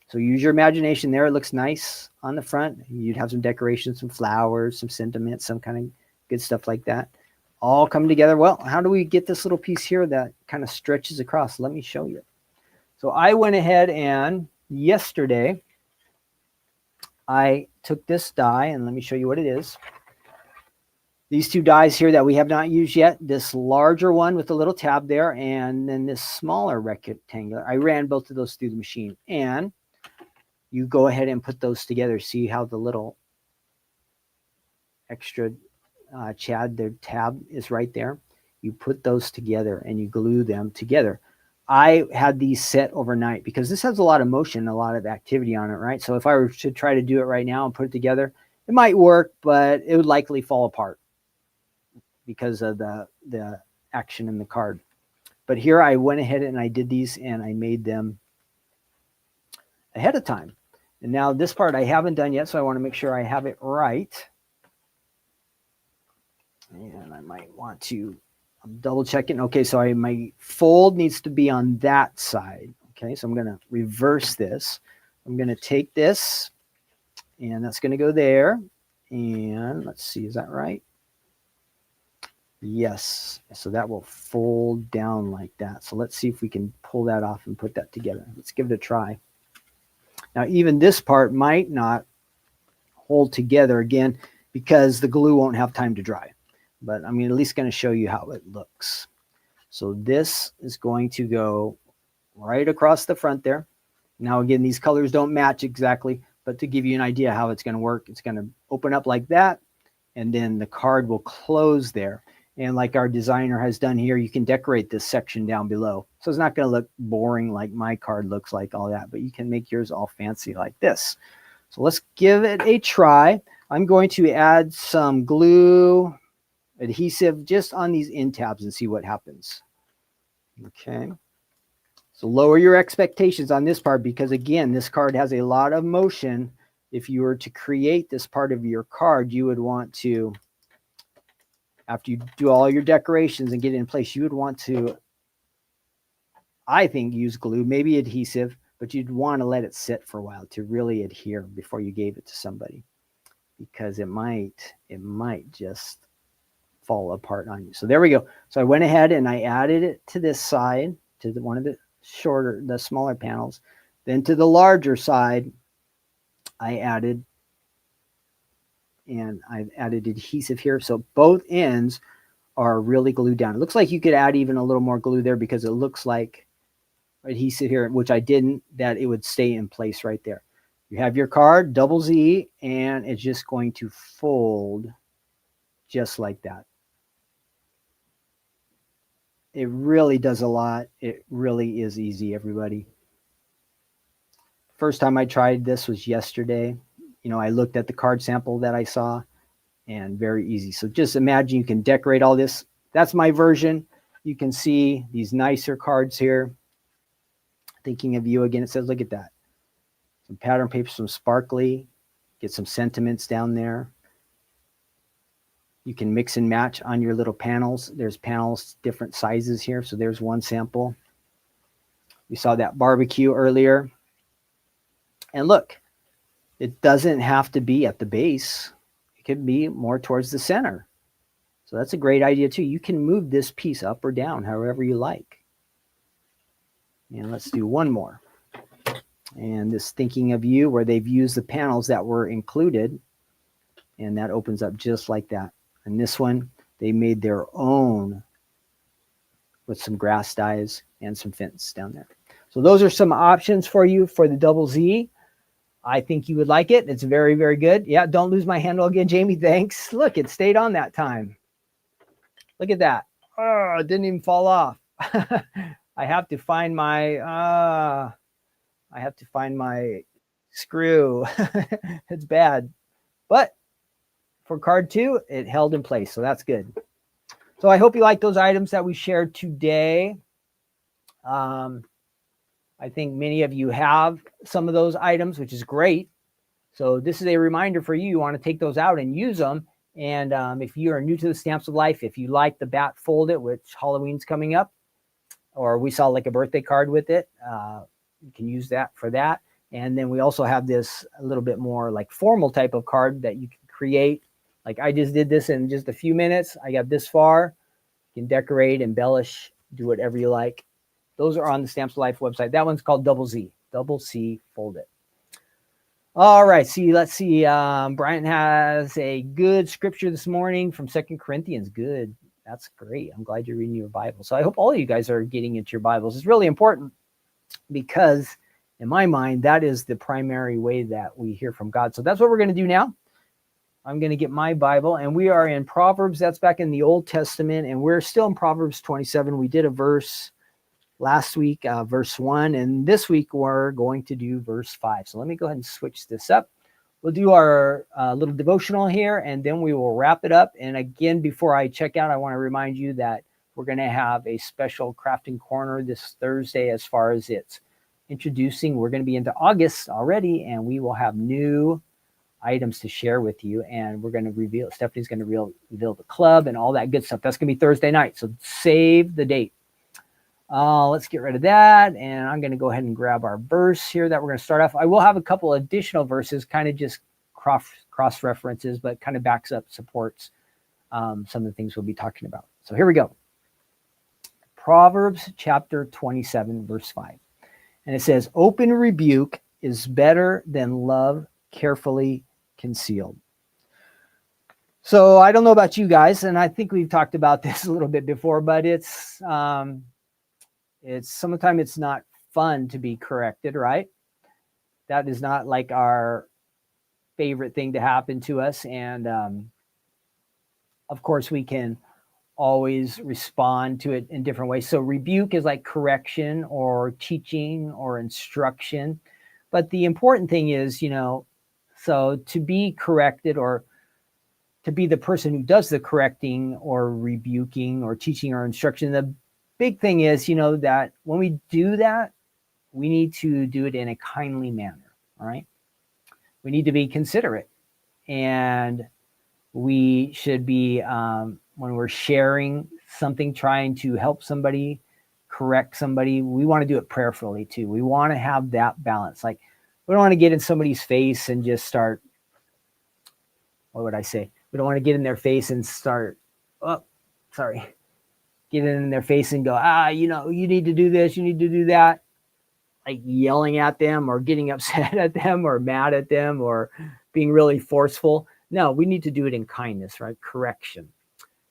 So use your imagination there. It looks nice on the front. You'd have some decorations, some flowers, some sentiments, some kind of good stuff like that. All come together. Well, how do we get this little piece here that kind of stretches across? Let me show you. So I went ahead and yesterday I took this die, and let me show you what it is. These two dies here that we have not used yet, this larger one with a little tab there, and then this smaller rectangular. I ran both of those through the machine, and you go ahead and put those together. See how the little extra their tab is right there. You put those together and you glue them together. I had these set overnight because this has a lot of motion, a lot of activity on it, right? So if I were to try to do it right now and put it together, it might work, but it would likely fall apart because of the action in the card. But here I went ahead and I did these and I made them ahead of time. And now this part I haven't done yet, so I want to make sure I have it right. And I might want to double check it. Okay, so my fold needs to be on that side. Okay, so I'm going to reverse this. I'm going to take this, and that's going to go there. And let's see, is that right? Yes. So that will fold down like that. So let's see if we can pull that off and put that together. Let's give it a try. Now, even this part might not hold together again because the glue won't have time to dry. But I'm at least going to show you how it looks. So this is going to go right across the front there. Now, again, these colors don't match exactly, but to give you an idea how it's going to work, it's going to open up like that, and then the card will close there. And like our designer has done here, you can decorate this section down below. So it's not going to look boring like my card looks like, all that, but you can make yours all fancy like this. So let's give it a try. I'm going to add some glue adhesive just on these end tabs and see what happens. Okay. So lower your expectations on this part because, again, this card has a lot of motion. If you were to create this part of your card, you would want to, after you do all your decorations and get it in place, you would want to, I think, use glue, maybe adhesive, but you'd want to let it sit for a while to really adhere before you gave it to somebody, because it might just fall apart on you. So there we go. So I went ahead and I added it to this side, to one of the smaller panels. Then to the larger side, I added adhesive here. So both ends are really glued down. It looks like you could add even a little more glue there because it looks like adhesive here, which I didn't, that it would stay in place right there. You have your card, double Z, and it's just going to fold just like that. It really does a lot. It really is easy, everybody. First time I tried this was yesterday. I looked at the card sample that I saw, and very easy. So just imagine you can decorate all this. That's my version. You can see these nicer cards here. Thinking of you again, it says, look at that. Some pattern paper, some sparkly. Get some sentiments down there. You can mix and match on your little panels. There's panels, different sizes here. So there's one sample. We saw that barbecue earlier. And look, it doesn't have to be at the base. It could be more towards the center. So that's a great idea too. You can move this piece up or down however you like. And let's do one more. And this thinking of you, where they've used the panels that were included. And that opens up just like that. And this one, they made their own with some grass dyes and some fence down there. So those are some options for you for the double Z. I think you would like it. It's very, very good. Yeah, don't lose my handle again, Jamie. Thanks. Look, it stayed on that time. Look at that. Oh, it didn't even fall off. I have to find my screw. It's bad. But for card 2, it held in place, so that's good. So I hope you like those items that we shared today. I think many of you have some of those items, which is great. So this is a reminder for you. You want to take those out and use them. And if you are new to the Stamps of Life, if you like the Bat Fold It, which Halloween's coming up, or we saw like a birthday card with it, you can use that for that. And then we also have this a little bit more like formal type of card that you can create. Like I just did this in just a few minutes. I got this far. You can decorate, embellish, do whatever you like. Those are on the Stamps of Life website. That one's called Double C Fold It. All right, let's see. Brian has a good scripture this morning from 2 Corinthians. Good. That's great. I'm glad you're reading your Bible. So I hope all of you guys are getting into your Bibles. It's really important because in my mind, that is the primary way that we hear from God. So that's what we're going to do now. I'm going to get my Bible, and we are in Proverbs. That's back in the Old Testament, and we're still in Proverbs 27. We did a verse last week, verse 1, and this week we're going to do verse 5. So let me go ahead and switch this up. We'll do our little devotional here, and then we will wrap it up. And again, before I check out, I want to remind you that we're going to have a special crafting corner this Thursday as far as it's introducing. We're going to be into August already, and we will have new items to share with you. And we're going to reveal, Stephanie's going to reveal the club and all that good stuff. That's going to be Thursday night. So save the date. Let's get rid of that. And I'm going to go ahead and grab our verse here that we're going to start off. I will have a couple additional verses, kind of just cross references, but kind of backs up, supports some of the things we'll be talking about. So here we go. Proverbs chapter 27, verse 5. And it says, open rebuke is better than love carefully concealed. So I don't know about you guys, and I think we've talked about this a little bit before, but it's sometimes it's not fun to be corrected, right? That is not like our favorite thing to happen to us. And of course, we can always respond to it in different ways. So rebuke is like correction or teaching or instruction. But the important thing is, so to be corrected or to be the person who does the correcting or rebuking or teaching or instruction, the big thing is, that when we do that, we need to do it in a kindly manner, all right? We need to be considerate. And we should be, when we're sharing something, trying to help somebody, correct somebody, we want to do it prayerfully too. We want to have that balance. Like, we don't want to get in somebody's face and just start, what would I say? We don't want to get in their face and start, get in their face and go, you need to do this, you need to do that, like yelling at them or getting upset at them or mad at them or being really forceful. No, we need to do it in kindness, right? Correction.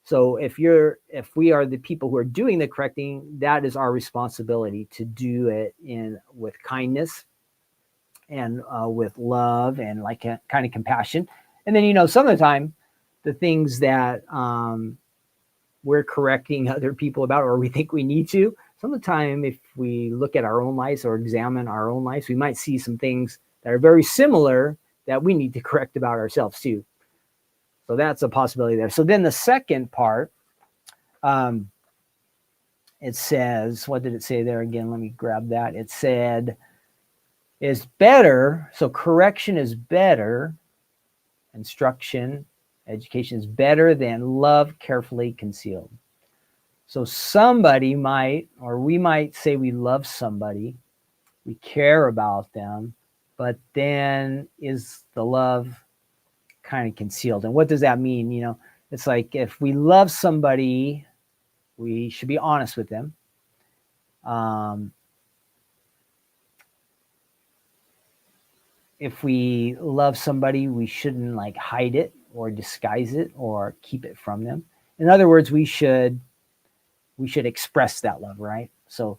So if we are the people who are doing the correcting, that is our responsibility to do it with kindness and with love and like kind of compassion. And then, some of the time, the things that we're correcting other people about, or we think we need to, some of the time, if we look at our own lives or examine our own lives, we might see some things that are very similar that we need to correct about ourselves too. So that's a possibility there. So then the second part, it says, what did it say there again? Let me grab that. It said, is better. So correction is better. Instruction, education is better than love carefully concealed. So somebody might, or we might say we love somebody, we care about them, but then is the love kind of concealed? And what does that mean? It's like if we love somebody, we should be honest with them. If we love somebody, we shouldn't like hide it or disguise it or keep it from them. In other words, we should express that love, right? So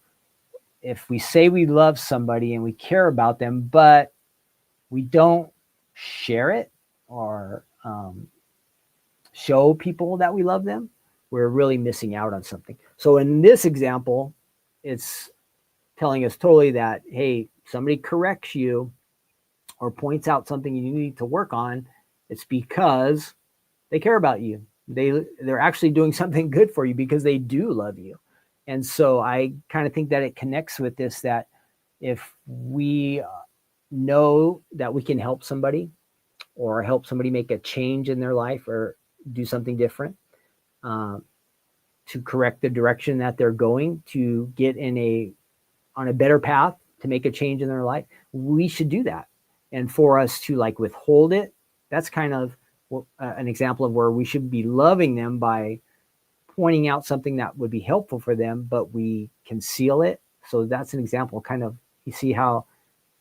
if we say we love somebody and we care about them, but we don't share it or show people that we love them, we're really missing out on something. So in this example, it's telling us totally that, hey, somebody corrects you or points out something you need to work on, it's because they care about you. they're actually doing something good for you because they do love you. And so I kind of think that it connects with this, that if we know that we can help somebody or help somebody make a change in their life or do something different, to correct the direction that they're going, to get on a better path, to make a change in their life, we should do that. And for us to like withhold it, that's kind of an example of where we should be loving them by pointing out something that would be helpful for them, but we conceal it. So that's an example, kind of, you see how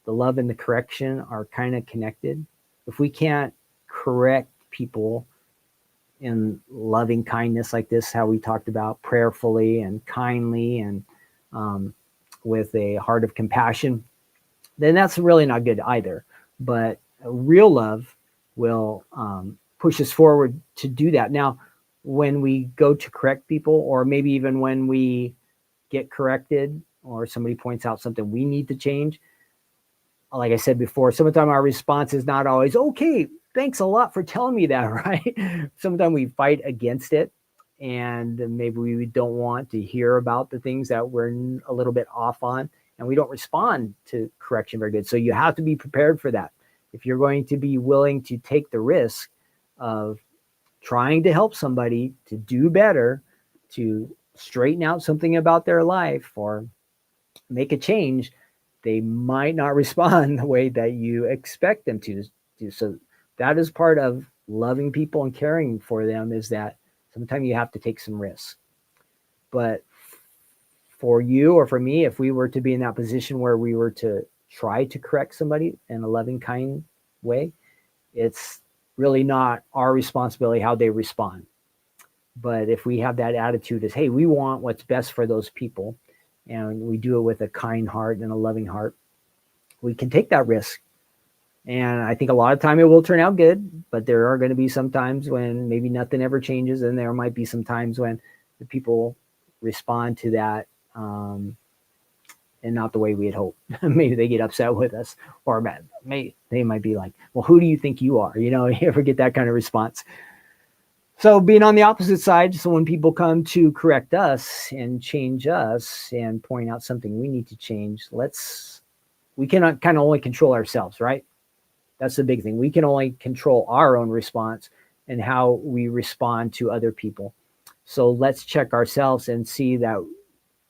the love and the correction are kind of connected. If we can't correct people in loving kindness like this, how we talked about, prayerfully and kindly and with a heart of compassion, then that's really not good either. But real love will push us forward to do that. Now, when we go to correct people, or maybe even when we get corrected or somebody points out something we need to change, like I said before, sometimes our response is not always, okay, thanks a lot for telling me that, right? Sometimes we fight against it, and maybe we don't want to hear about the things that we're a little bit off on, and we don't respond to correction very good. So you have to be prepared for that. If you're going to be willing to take the risk of trying to help somebody to do better, to straighten out something about their life or make a change, they might not respond the way that you expect them to do. So that is part of loving people and caring for them, is that sometimes you have to take some risks. But for you or for me, if we were to be in that position where we were to try to correct somebody in a loving, kind way, it's really not our responsibility how they respond. But if we have that attitude as, hey, we want what's best for those people, and we do it with a kind heart and a loving heart, we can take that risk. And I think a lot of time it will turn out good, but there are going to be some times when maybe nothing ever changes, and there might be some times when the people respond to that and not the way we had hoped. Maybe they get upset with us, or they might be like, well, who do you think you are? You ever get that kind of response? So being on the opposite side, so when people come to correct us and change us and point out something we need to change, we cannot kind of only control ourselves, right? That's the big thing. We can only control our own response and how we respond to other people. So let's check ourselves and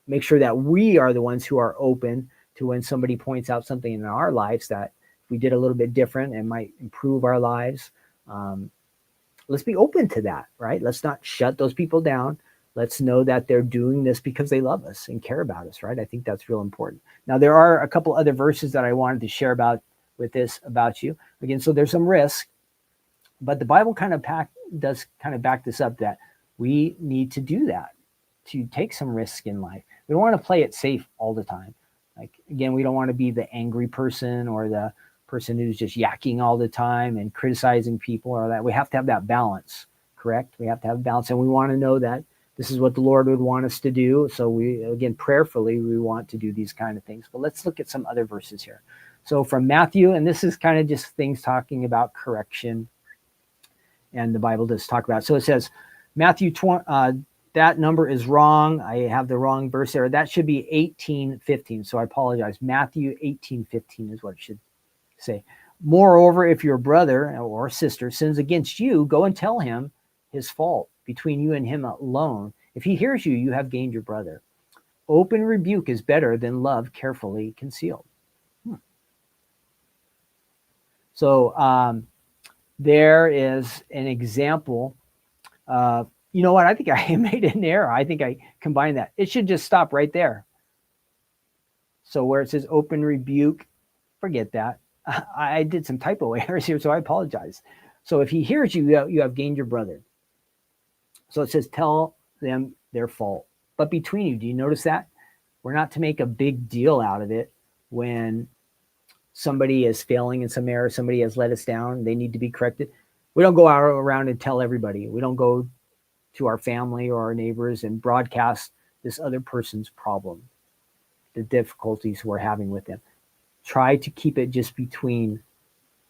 make sure that we are the ones who are open to when somebody points out something in our lives that we did a little bit different and might improve our lives. Let's be open to that, right? Let's not shut those people down. Let's know that they're doing this because they love us and care about us, right? I think that's real important. Now, there are a couple other verses that I wanted to share about you. Again, so there's some risk, but the Bible does kind of back this up, that we need to do that, to take some risk in life. We don't want to play it safe all the time. Like, again, we don't want to be the angry person or the person who's just yakking all the time and criticizing people, or that. We have to have that balance, correct? We have to have balance, and we want to know that this is what the Lord would want us to do. So prayerfully, we want to do these kind of things. But let's look at some other verses here. So from Matthew, and this is kind of just things talking about correction, and the Bible does talk about it. So it says, Matthew 20, that number is wrong. I have the wrong verse there. That should be 18:15. So I apologize. Matthew 18:15 is what it should say. Moreover, if your brother or sister sins against you, go and tell him his fault between you and him alone. If he hears you, you have gained your brother. Open rebuke is better than love carefully concealed. So there is an example. You know what? I think I made an error. I think I combined that. It should just stop right there. So where it says open rebuke, forget that. I did some typo errors here, so I apologize. So if he hears you, you have gained your brother. So it says tell them their fault. But between you, do you notice that? We're not to make a big deal out of it when somebody is failing in some area, somebody has let us down, they need to be corrected. We don't go out around and tell everybody. We don't go to our family or our neighbors and broadcast this other person's problem, the difficulties we're having with them. Try to keep it just between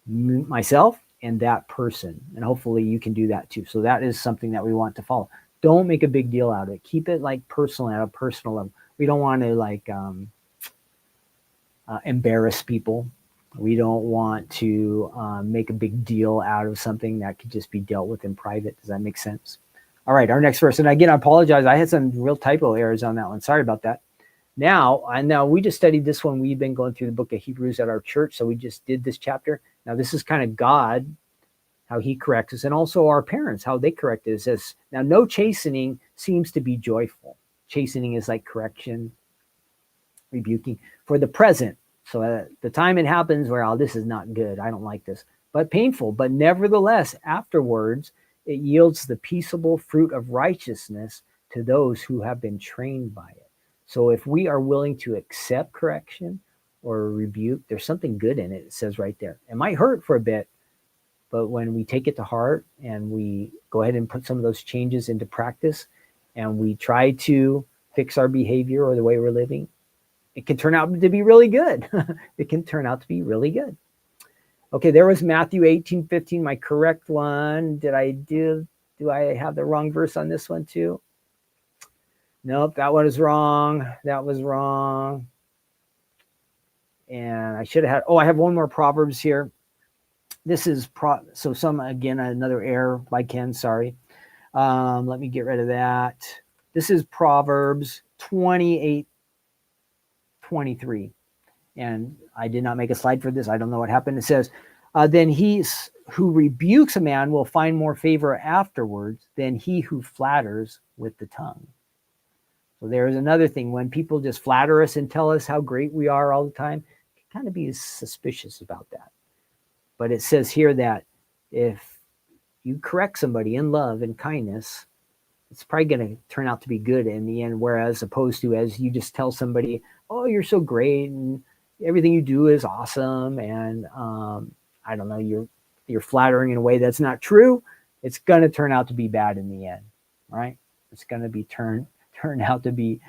myself and that person. And hopefully you can do that too. So that is something that we want to follow. Don't make a big deal out of it. Keep it like personal, at a personal level. We don't want to like embarrass people. We don't want to make a big deal out of something that could just be dealt with in private. Does that make sense? All right, our next verse. And again, I apologize. I had some real typo errors on that one. Sorry about that. Now we just studied this one. We've been going through the book of Hebrews at our church. So we just did this chapter. Now this is kind of God, how he corrects us, and also our parents, how they correct us. It says, now no chastening seems to be joyful. Chastening is like correction, rebuking for the present. So at the time it happens where, oh, this is not good, I don't like this, but painful. But nevertheless, afterwards, it yields the peaceable fruit of righteousness to those who have been trained by it. So if we are willing to accept correction or rebuke, there's something good in it. It says right there. It might hurt for a bit, but when we take it to heart and we go ahead and put some of those changes into practice and we try to fix our behavior or the way we're living, it can turn out to be really good. It can turn out to be really good. Okay, there was Matthew 18:15, my correct one. Do I have the wrong verse on this one too? Nope, that one is wrong. That was wrong. And I should have had, I have one more Proverbs here. This is, another error by Ken, sorry. Let me get rid of that. This is Proverbs 28:23. And I did not make a slide for this. I don't know what happened. It says, then he who rebukes a man will find more favor afterwards than he who flatters with the tongue. So there's another thing. When people just flatter us and tell us how great we are all the time, kind of be suspicious about that. But it says here that if you correct somebody in love and kindness, it's probably going to turn out to be good in the end. Whereas opposed to as you just tell somebody, oh, you're so great and everything you do is awesome, and I don't know, you're flattering in a way that's not true, it's going to turn out to be bad in the end, right? It's going to be turn out to be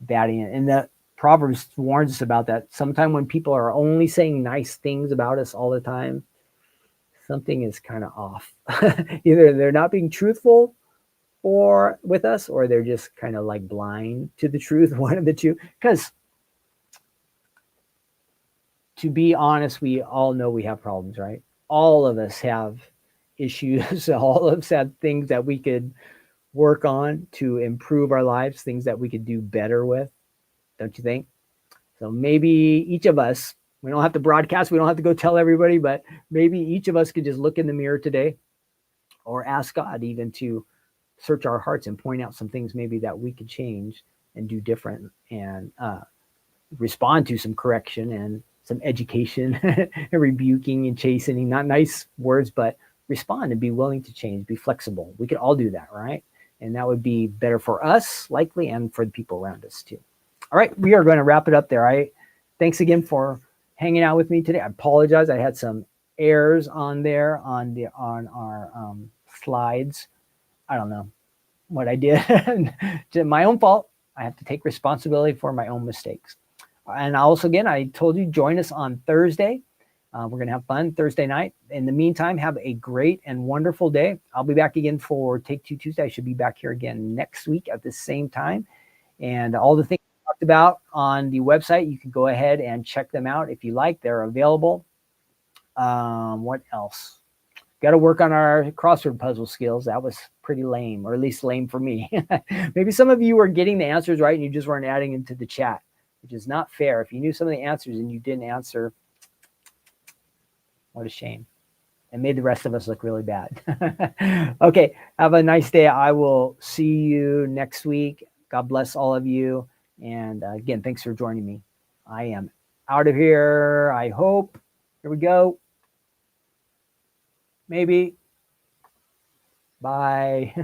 bad in the end. And the Proverbs warns us about that. Sometimes when people are only saying nice things about us all the time, something is kind of off. Either they're not being truthful or with us, or they're just kind of like blind to the truth, one of the two. Because to be honest, we all know we have problems, right? All of us have issues. All of us have things that we could work on to improve our lives, things that we could do better with, don't you think? So maybe each of us, we don't have to broadcast, we don't have to go tell everybody, but maybe each of us could just look in the mirror today or ask God even to search our hearts and point out some things maybe that we could change and do different, and respond to some correction and some education and rebuking and chastening, not nice words, but respond and be willing to change, be flexible. We could all do that, right? And that would be better for us, likely, and for the people around us too. All right, we are going to wrap it up there. Thanks again for hanging out with me today. I apologize. I had some errors on there on our slides. I don't know what I did. My own fault. I have to take responsibility for my own mistakes. And also, again, I told you, join us on Thursday. We're going to have fun Thursday night. In the meantime, have a great and wonderful day. I'll be back again for Take Two Tuesday. I should be back here again next week at the same time. And all the things we talked about on the website, you can go ahead and check them out if you like. They're available. What else? Got to work on our crossword puzzle skills. That was pretty lame, or at least lame for me. Maybe some of you were getting the answers right and you just weren't adding them to the chat, which is not fair. If you knew some of the answers and you didn't answer, what a shame. It made the rest of us look really bad. Okay, have a nice day. I will see you next week. God bless all of you. And again, thanks for joining me. I am out of here, I hope. Here we go. Maybe. Bye.